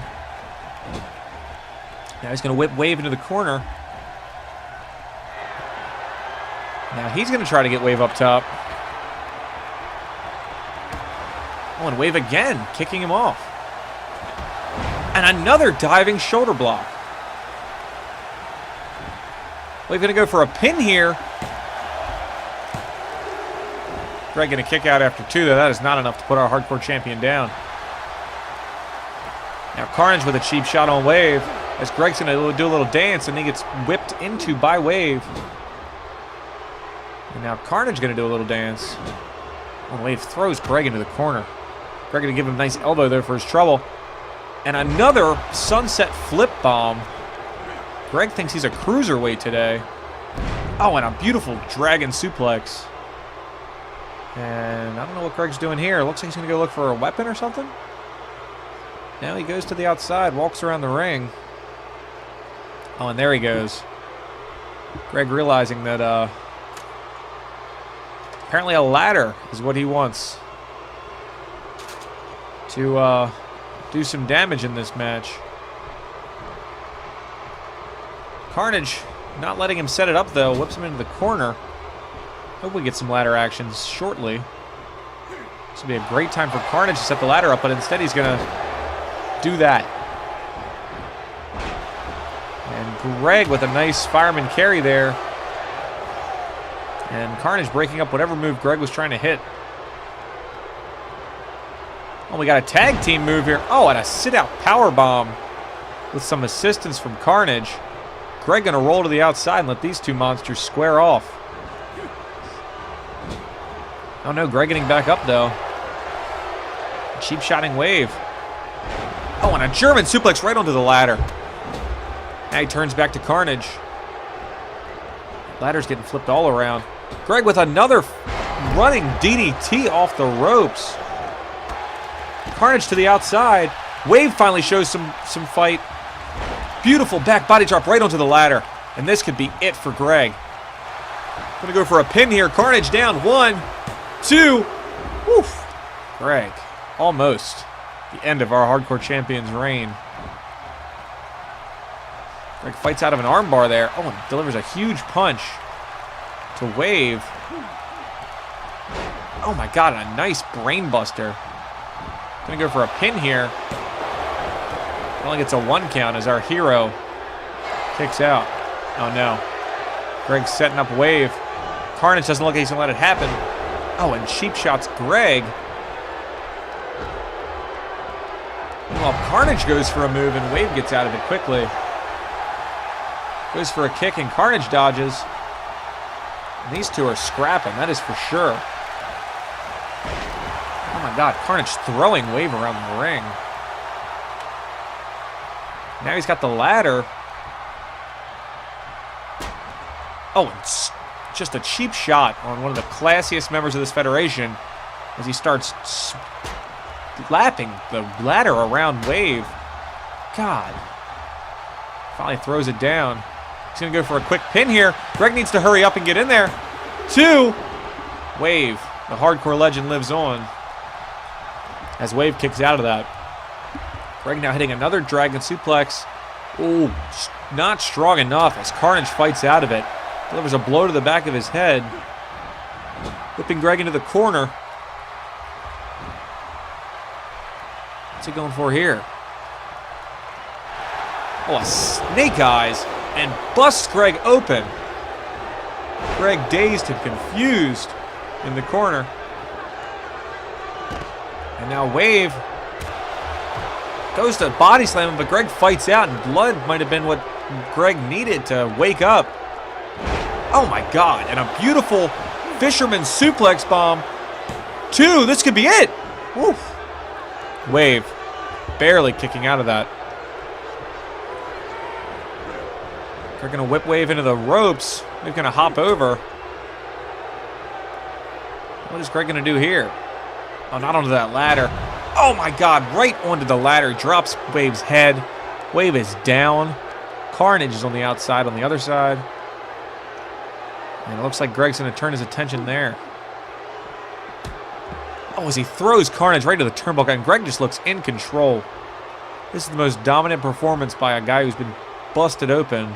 S1: Now he's going to whip Wave into the corner. Now he's going to try to get Wave up top. Oh, and Wave again, kicking him off. And another diving shoulder block. Wave going to go for a pin here. Greg going to kick out after 2, though. That is not enough to put our hardcore champion down. Now Carnage with a cheap shot on Wave. As Greg's going to do a little dance, and he gets whipped into by Wave. And now Carnage going to do a little dance. And Wave throws Greg into the corner. Greg going to give him a nice elbow there for his trouble. And another sunset flip bomb. Greg thinks he's a cruiserweight today. Oh, and a beautiful dragon suplex. And I don't know what Greg's doing here. Looks like he's going to go look for a weapon or something. Now he goes to the outside, walks around the ring. Oh, and there he goes. Greg realizing that apparently a ladder is what he wants to do some damage in this match. Carnage not letting him set it up, though. Whips him into the corner. Hope we get some ladder actions shortly. This would be a great time for Carnage to set the ladder up, but instead he's going to do that. And Greg with a nice fireman carry there. And Carnage breaking up whatever move Greg was trying to hit. Oh, we got a tag team move here. Oh, and a sit-out powerbomb with some assistance from Carnage. Greg going to roll to the outside and let these two monsters square off. Oh no, Greg getting back up though. Cheap shotting Wave. Oh, and a German suplex right onto the ladder. Now he turns back to Carnage. Ladder's getting flipped all around. Greg with another running DDT off the ropes. Carnage to the outside. Wave finally shows some fight. Beautiful back body drop right onto the ladder. And this could be it for Greg. Gonna go for a pin here. Carnage down. 1, 2. Woof. Greg. Almost the end of our hardcore champion's reign. Greg fights out of an armbar there. Oh, and delivers a huge punch to Wave. Oh my God, a nice brain buster. Gonna go for a pin here. Only gets a 1 count as our hero kicks out. Oh no. Greg's setting up Wave. Carnage doesn't look like he's gonna let it happen. Oh, and cheap shots Greg. Meanwhile, Carnage goes for a move and Wave gets out of it quickly. Goes for a kick and Carnage dodges. And these two are scrapping, that is for sure. Oh my God, Carnage throwing Wave around the ring. Now he's got the ladder. Oh, and just a cheap shot on one of the classiest members of this federation as he starts lapping the ladder around Wave. God. Finally throws it down. He's going to go for a quick pin here. Greg needs to hurry up and get in there. 2. Wave. The hardcore legend lives on as Wave kicks out of that. Greg now hitting another dragon suplex. Ooh, not strong enough as Carnage fights out of it. Delivers a blow to the back of his head. Whipping Greg into the corner. What's he going for here? Oh, a snake eyes and busts Greg open. Greg dazed and confused in the corner. And now Wave goes to body slam him, but Greg fights out, and blood might have been what Greg needed to wake up. Oh my God, and a beautiful fisherman suplex bomb. 2, this could be it. Woo. Wave barely kicking out of that. They're gonna whip Wave into the ropes. They're gonna hop over. What is Greg gonna do here? Oh, not onto that ladder. Oh my God, right onto the ladder. Drops Wave's head. Wave is down. Carnage is on the outside on the other side. And it looks like Greg's gonna turn his attention there. Oh, as he throws Carnage right to the turnbuckle, and Greg just looks in control. This is the most dominant performance by a guy who's been busted open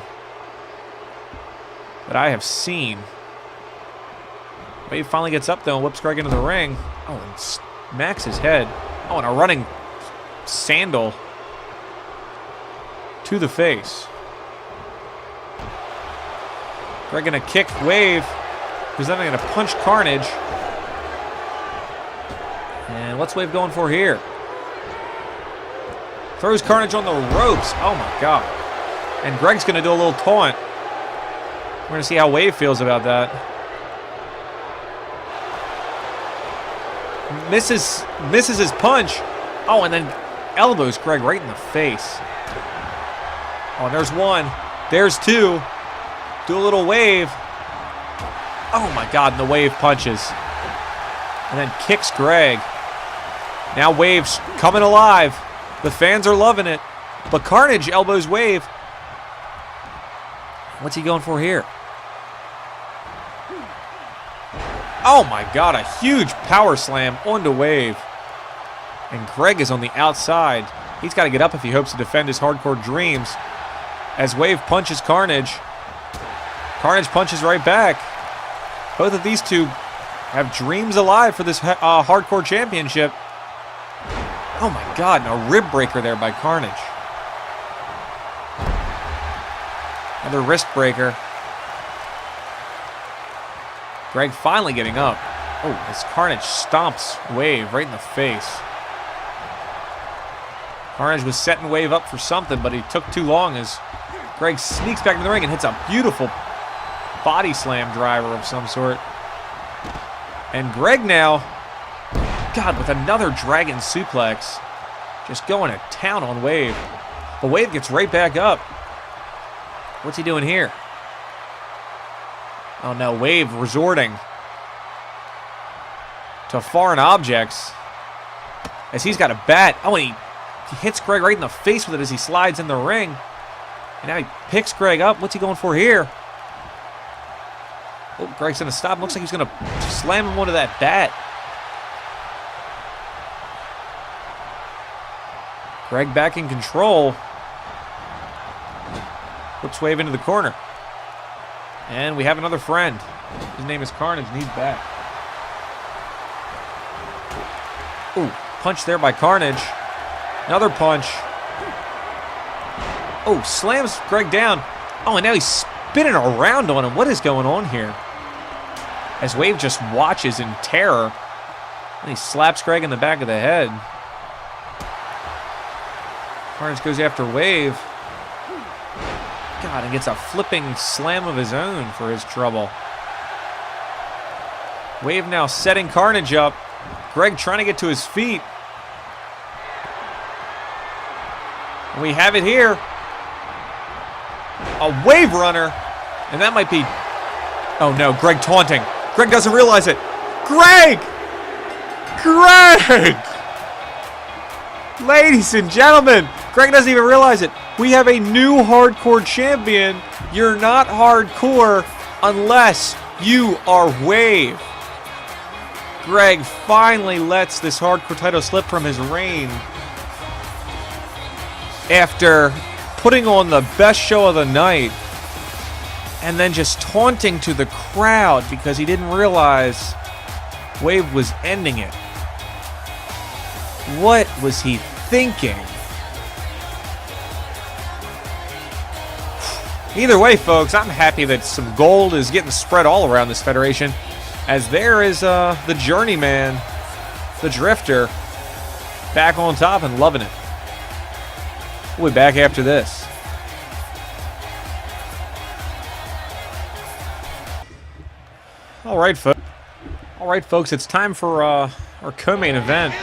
S1: that I have seen. Wave finally gets up though and whips Greg into the ring. Oh, and smacks his head. Oh, and a running sandal to the face. Greg gonna kick Wave, who's then gonna punch Carnage. And what's Wave going for here? Throws Carnage on the ropes. Oh my God. And Greg's gonna do a little taunt. We're gonna see how Wave feels about that. Misses his punch. Oh, and then elbows Greg right in the face. Oh, and there's 1. There's 2. Do a little Wave. Oh my God, and the Wave punches. And then kicks Greg. Now Wave's coming alive. The fans are loving it. But Carnage elbows Wave. What's he going for here? Oh my God, a huge power slam onto Wave. And Greg is on the outside. He's got to get up if he hopes to defend his hardcore dreams. As Wave punches Carnage. Carnage punches right back. Both of these two have dreams alive for this hardcore championship. Oh my God, and a rib breaker there by Carnage. Another wrist breaker. Greg finally getting up. Oh, as Carnage stomps Wave right in the face. Carnage was setting Wave up for something, but he took too long as Greg sneaks back in the ring and hits a beautiful body slam driver of some sort. And Greg now, God, with another dragon suplex, just going to town on Wave. But Wave gets right back up. What's he doing here? Oh no, Wave resorting to foreign objects as he's got a bat. Oh, and he hits Greg right in the face with it as he slides in the ring. And now he picks Greg up. What's he going for here? Oh, Greg's going to stop. Looks like he's going to slam him onto that bat. Greg back in control. Whips Wave into the corner. And we have another friend. His name is Carnage, and he's back. Ooh, punch there by Carnage. Another punch. Oh, slams Greg down. Oh, and now he's spinning around on him. What is going on here? As Wave just watches in terror. And he slaps Greg in the back of the head. Carnage goes after Wave. God, and gets a flipping slam of his own for his trouble. Wave now setting Carnage up. Greg trying to get to his feet. And we have it here. A Wave runner. And that might be... Oh no, Greg taunting. Greg doesn't realize it. Greg! Greg! Ladies and gentlemen, Greg doesn't even realize it. We have a new hardcore champion. You're not hardcore unless you are Wave. Greg finally lets this hardcore title slip from his reign. after putting on the best show of the night and then just taunting to the crowd because he didn't realize Wave was ending it. What was he thinking? Either way, folks, I'm happy that some gold is getting spread all around this federation, as there is the journeyman, the drifter, back on top and loving it. We'll be back after this. All right, folks, it's time for our co-main event.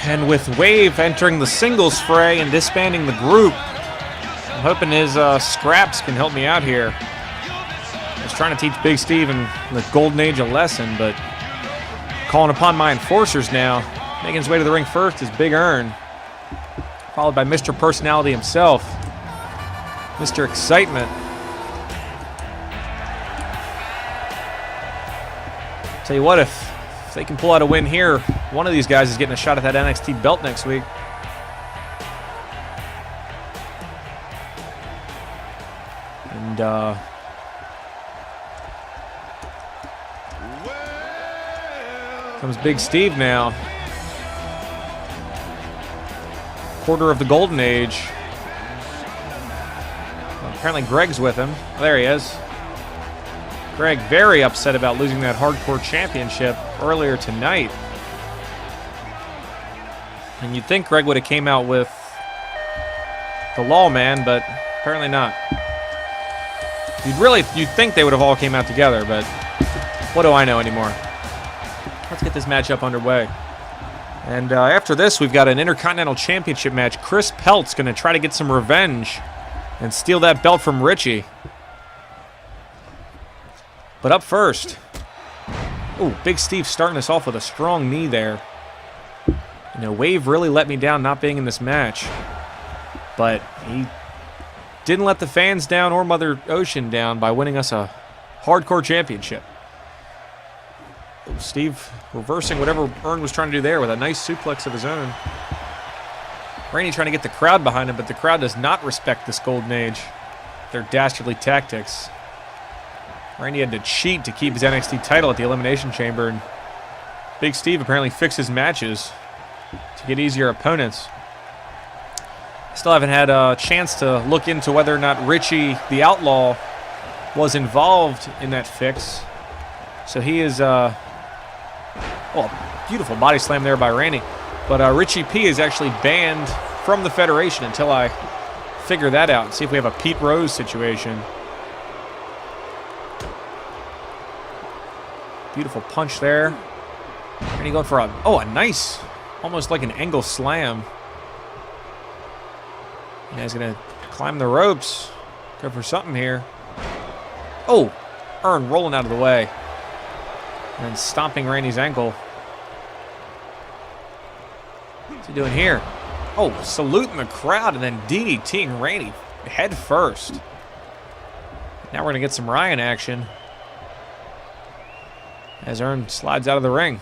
S1: And with Wave entering the singles fray and disbanding the group, I'm hoping his scraps can help me out here. I was trying to teach Big Steve and the Golden Age a lesson, but calling upon my enforcers now. Making his way to the ring first is Big Earn, followed by Mr. Personality himself, Mr. Excitement. Tell you what, if they can pull out a win here, one of these guys is getting a shot at that NXT belt next week. And comes Big Steve now. Quarter of the Golden Age. Well, apparently Greg's with him. Oh, there he is. Greg very upset about losing that hardcore championship earlier tonight. And you'd think Greg would have came out with the Lawman, but apparently not. You'd think they would have all came out together, but what do I know anymore? Let's get this matchup underway. And after this, we've got an Intercontinental Championship match. Chris Pelt's going to try to get some revenge and steal that belt from Richie. But up first, oh, Big Steve starting us off with a strong knee there. You know, Wave really let me down not being in this match. But he didn't let the fans down or Mother Ocean down by winning us a hardcore championship. Steve reversing whatever Earn was trying to do there with a nice suplex of his own. Randy trying to get the crowd behind him, but the crowd does not respect this Golden Age. Their dastardly tactics. Randy had to cheat to keep his NXT title at the Elimination Chamber, and Big Steve apparently fixes matches to get easier opponents. Still haven't had a chance to look into whether or not Richie the Outlaw was involved in that fix. So he is, beautiful body slam there by Randy. But Richie P is actually banned from the Federation until I figure that out and see if we have a Pete Rose situation. Beautiful punch there. And he going for a nice, almost like an angle slam. And he's going to climb the ropes. Go for something here. Oh, Earn rolling out of the way. And then stomping Randy's ankle. What's he doing here? Oh, saluting the crowd and then DDTing Randy head first. Now we're going to get some Ryan action. As Earn slides out of the ring.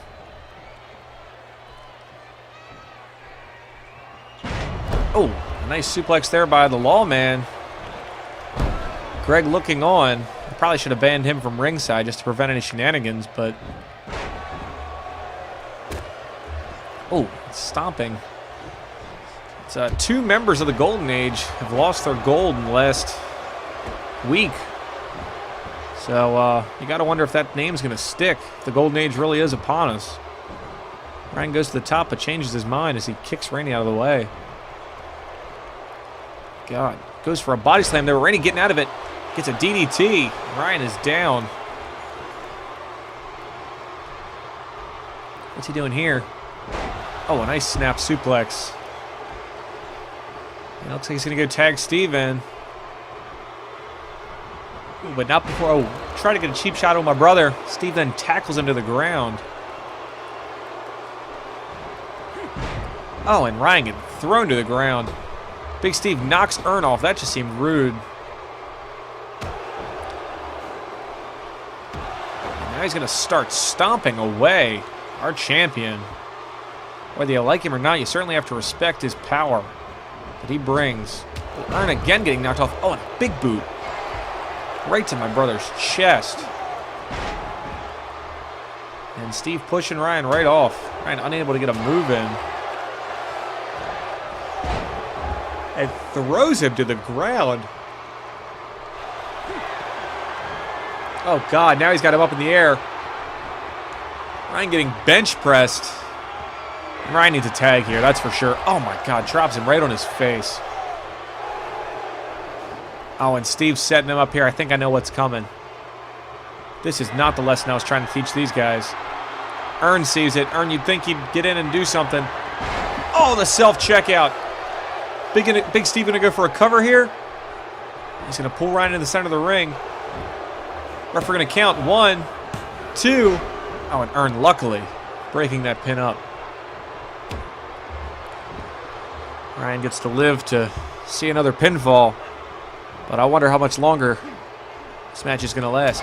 S1: Oh, a nice suplex there by the Lawman. Greg looking on. I probably should have banned him from ringside just to prevent any shenanigans, but... Oh, stomping. It's, two members of the Golden Age have lost their gold in the last week. So, you got to wonder if that name's going to stick. If the Golden Age really is upon us. Ryan goes to the top but changes his mind as he kicks Randy out of the way. God. Goes for a body slam there. Randy getting out of it. Gets a DDT. Ryan is down. What's he doing here? Oh, a nice snap suplex. It looks like he's going to go tag Steve in. Ooh, but not before. Oh, try to get a cheap shot on my brother. Steve then tackles him to the ground. Oh, and Ryan get thrown to the ground. Big Steve knocks Earn off. That just seemed rude. And now he's going to start stomping away our champion. Whether you like him or not, you certainly have to respect his power that he brings. Earn again getting knocked off. Oh, and a big boot. Right to my brother's chest. And Steve pushing Ryan right off. Ryan unable to get a move in. And throws him to the ground. Oh, God. Now he's got him up in the air. Ryan getting bench pressed. Ryan needs a tag here, that's for sure. Oh, my God. Drops him right on his face. Oh, and Steve's setting him up here. I think I know what's coming. This is not the lesson I was trying to teach these guys. Earn sees it. Earn, you'd think he'd get in and do something. Oh, the self-checkout. Big Steve going to go for a cover here. He's going to pull Ryan in the center of the ring. Ref, we're going to count 1, 2. Oh, and Earn, luckily, breaking that pin up. Ryan gets to live to see another pinfall. But I wonder how much longer this match is going to last.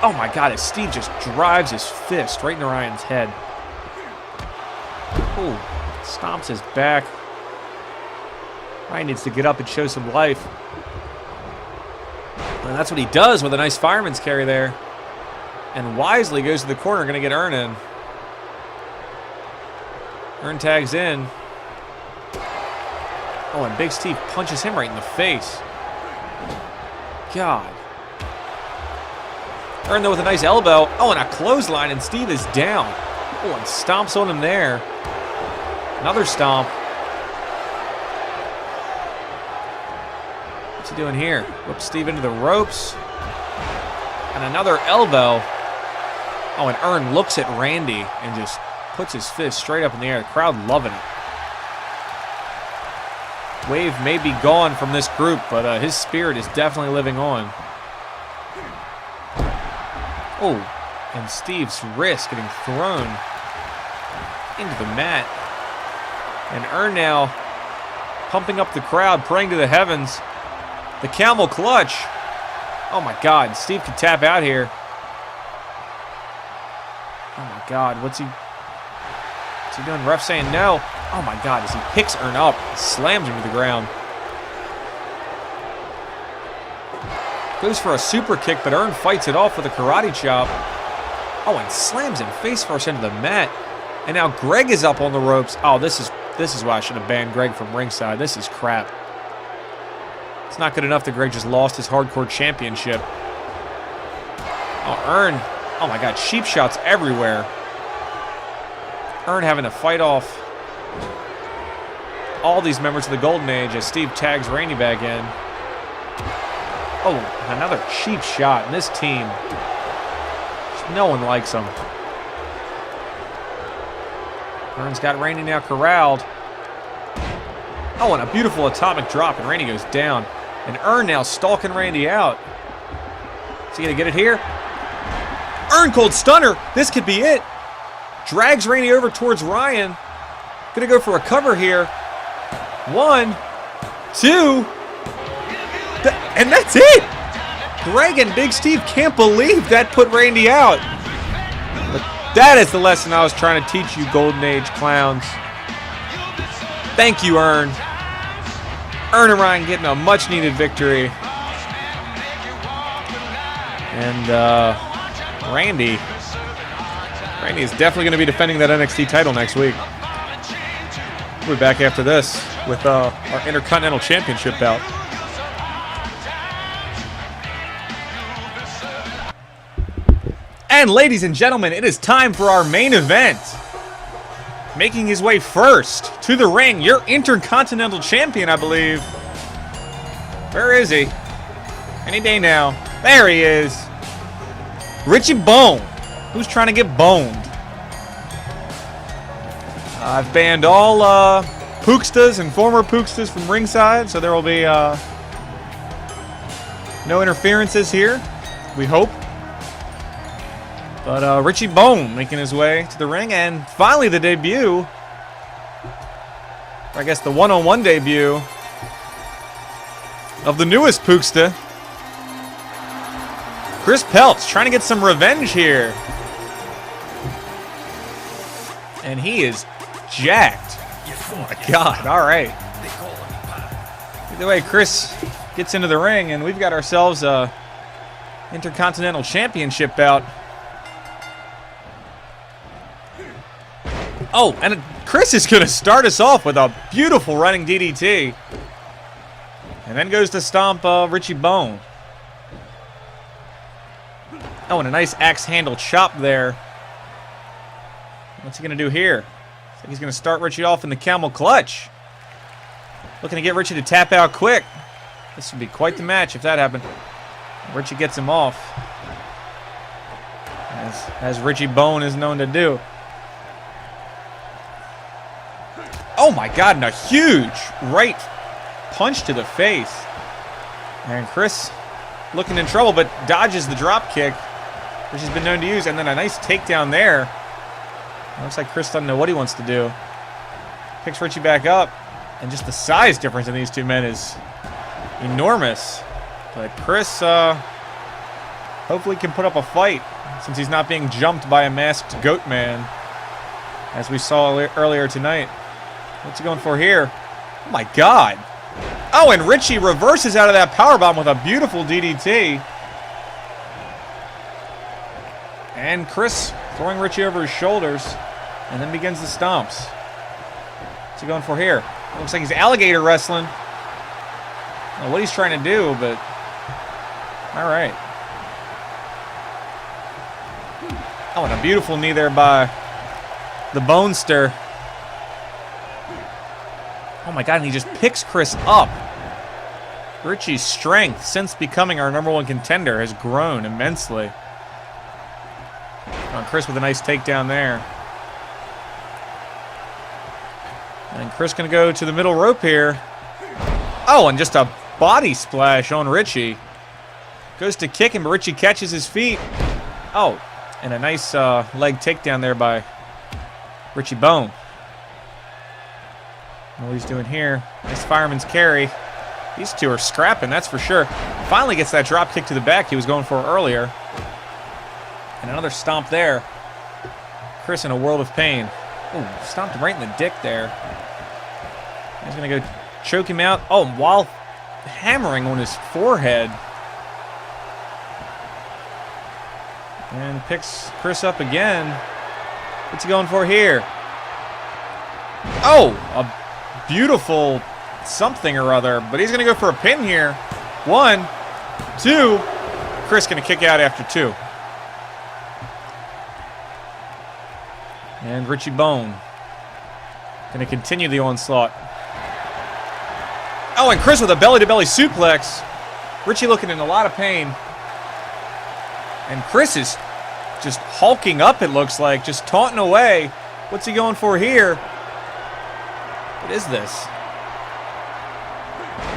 S1: Oh my God, as Steve just drives his fist right into Ryan's head. Ooh, stomps his back. Ryan needs to get up and show some life. And that's what he does with a nice fireman's carry there. And wisely goes to the corner, going to get Earn in. Earn tags in. Oh, and Big Steve punches him right in the face. God. Earn though with a nice elbow. Oh, and a clothesline, and Steve is down. Oh, and stomps on him there. Another stomp. What's he doing here? Whips Steve into the ropes. And another elbow. Oh, and Earn looks at Randy and just puts his fist straight up in the air. The crowd loving it. Wave may be gone from this group, but his spirit is definitely living on. Oh, and Steve's wrist getting thrown into the mat. And Earn now pumping up the crowd, praying to the heavens. The camel clutch. Oh my God, Steve can tap out here. Oh my God, what's he doing? Ref saying no. Oh my God, as he picks Earn up and slams him to the ground. Goes for a super kick, but Earn fights it off with a karate chop. Oh, and slams him face first into the mat. And now Greg is up on the ropes. Oh, this is why I should have banned Greg from ringside. This is crap. It's not good enough that Greg just lost his hardcore championship. Oh, Earn. Oh my God, cheap shots everywhere. Earn having to fight off all these members of the Golden Age as Steve tags Randy back in. Oh, another cheap shot. And this team, no one likes them. Earn's got Randy now corralled. Oh, and a beautiful atomic drop, and Randy goes down. And Earn now stalking Randy out. Is he going to get it here? Earn cold stunner. This could be it. Drags Randy over towards Ryan. Going to go for a cover here. 1, 2. And that's it. Greg and Big Steve can't believe that put Randy out. But that is the lesson I was trying to teach you, Golden Age clowns. Thank you, Earn. Earn and Ryan getting a much-needed victory. And Randy is definitely going to be defending that NXT title next week. We'll be back after this with our Intercontinental Championship bout. And ladies and gentlemen, it is time for our main event. Making his way first to the ring, your Intercontinental Champion, I believe. Where is he? Any day now. There he is. Richie Bone. Who's trying to get boned? I've banned all Pookstas and former Pookstas from ringside, so there will be no interferences here, we hope. But Richie Bone making his way to the ring, and finally the debut, or I guess the one-on-one debut of the newest Pooksta, Chris Peltz, trying to get some revenge here. And he is jacked. Oh my God, all right. Either way, Chris gets into the ring, and we've got ourselves a Intercontinental Championship bout. Oh, and Chris is going to start us off with a beautiful running DDT. And then goes to stomp Richie Bone. Oh, and a nice axe handle chop there. What's he going to do here? I think he's going to start Richie off in the camel clutch. Looking to get Richie to tap out quick. This would be quite the match if that happened. Richie gets him off. As Richie Bone is known to do. Oh my God, and a huge right punch to the face. And Chris looking in trouble, but dodges the drop kick, which has been known to use. And then a nice takedown there. Looks like Chris doesn't know what he wants to do. Picks Richie back up. And just the size difference in these two men is enormous. But Chris hopefully can put up a fight since he's not being jumped by a masked goat man, as we saw earlier tonight. What's he going for here? Oh my God. Oh, and Richie reverses out of that powerbomb with a beautiful DDT. And Chris throwing Richie over his shoulders and then begins the stomps. What's he going for here? Looks like he's alligator wrestling. I don't know what he's trying to do, but all right. Oh, and a beautiful knee there by the Bonester. Oh my God, and he just picks Chris up. Richie's strength since becoming our #1 contender has grown immensely. Oh, Chris with a nice takedown there. And Chris going to go to the middle rope here. Oh, and just a body splash on Richie. Goes to kick him, but Richie catches his feet. Oh, and a nice leg takedown there by Richie Bone. What he's doing here. Nice fireman's carry. These two are scrapping, that's for sure. Finally gets that drop kick to the back he was going for earlier. And another stomp there. Chris in a world of pain. Ooh, stomped him right in the dick there. He's going to go choke him out. Oh, while hammering on his forehead. And picks Chris up again. What's he going for here? Oh, a beautiful something or other. But he's going to go for a pin here. 1, 2. Chris going to kick out after 2. And Richie Bone going to continue the onslaught. Oh, and Chris with a belly-to-belly suplex. Richie looking in a lot of pain. And Chris is just hulking up, it looks like, just taunting away. What's he going for here? What is this?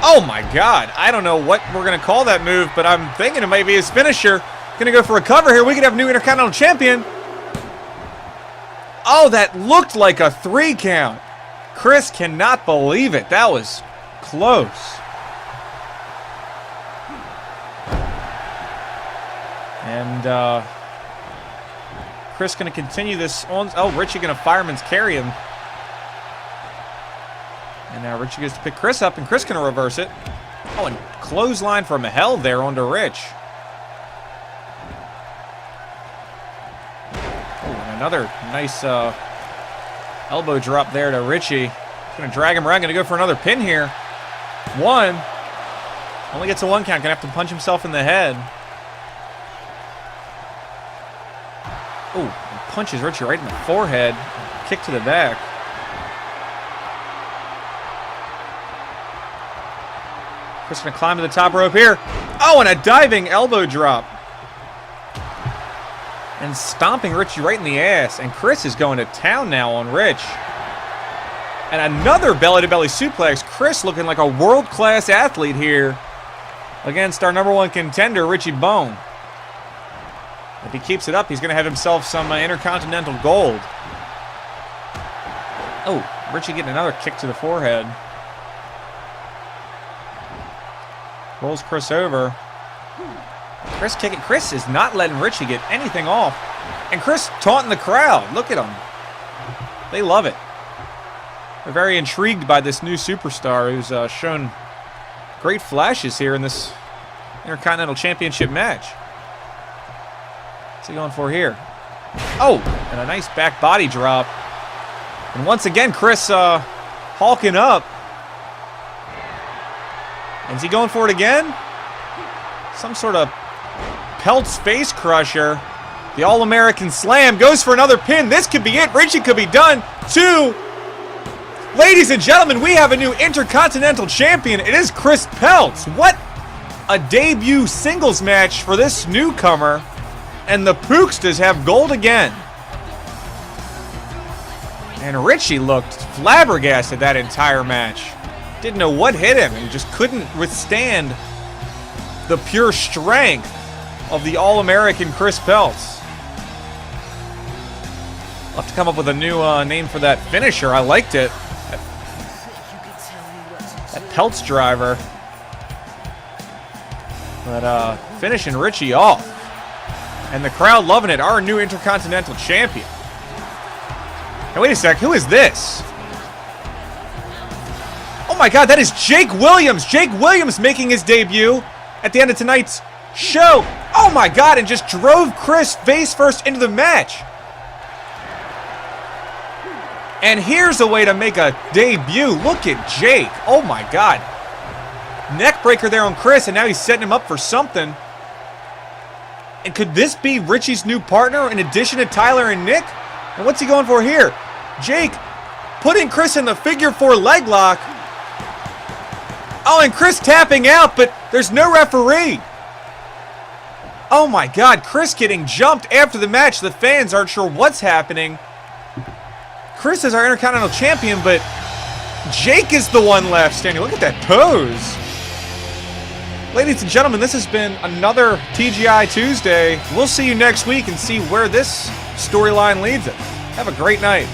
S1: Oh my God, I don't know what we're going to call that move, but I'm thinking it might be his finisher. Going to go for a cover here. We could have a new Intercontinental Champion. Oh, that looked like a 3 count. Chris cannot believe it. That was close. And Chris going to continue this on. Oh, Richie going to fireman's carry him. And now Richie goes to pick Chris up, and Chris going to reverse it. Oh, and clothesline from hell there onto Rich. Another nice elbow drop there to Richie. Going to drag him around. Going to go for another pin here. 1. Only gets a 1 count. Going to have to punch himself in the head. Oh, punches Richie right in the forehead. Kick to the back. Chris going to climb to the top rope here. Oh, and a diving elbow drop. And stomping Richie right in the ass. And Chris is going to town now on Rich. And another belly-to-belly suplex. Chris looking like a world-class athlete here against our #1 contender, Richie Bone. If he keeps it up, he's going to have himself some Intercontinental gold. Oh, Richie getting another kick to the forehead. Rolls Chris over. Chris kicking. Chris is not letting Richie get anything off. And Chris taunting the crowd. Look at him. They love it. We're very intrigued by this new superstar who's shown great flashes here in this Intercontinental Championship match. What's he going for here? Oh, and a nice back body drop. And once again, Chris hulking up. And is he going for it again? Some sort of Pelt's face crusher. The All-American Slam goes for another pin. This could be it. Richie could be done. 2. Ladies and gentlemen, we have a new Intercontinental Champion. It is Chris Peltz. What a debut singles match for this newcomer. And the Pookstas have gold again. And Richie looked flabbergasted that entire match. Didn't know what hit him and just couldn't withstand the pure strength of the All-American Chris Peltz. I'll have to come up with a new name for that finisher. I liked it. That Peltz driver. But finishing Richie off. And the crowd loving it. Our new Intercontinental Champion. Now wait a sec. Who is this? Oh my God, that is Jake Williams. Jake Williams making his debut at the end of tonight's show. Oh my God, and just drove Chris face first into the match. And here's a way to make a debut. Look at Jake. Oh my God. Neck breaker there on Chris, and now he's setting him up for something. And could this be Richie's new partner in addition to Tyler and Nick? And what's he going for here? Jake putting Chris in the figure 4 leg lock. Oh, and Chris tapping out, but there's no referee. Oh my God, Chris getting jumped after the match. The fans aren't sure what's happening. Chris is our Intercontinental Champion, but Jake is the one left standing. Look at that pose. Ladies and gentlemen, this has been another TGI Tuesday. We'll see you next week and see where this storyline leads us. Have a great night.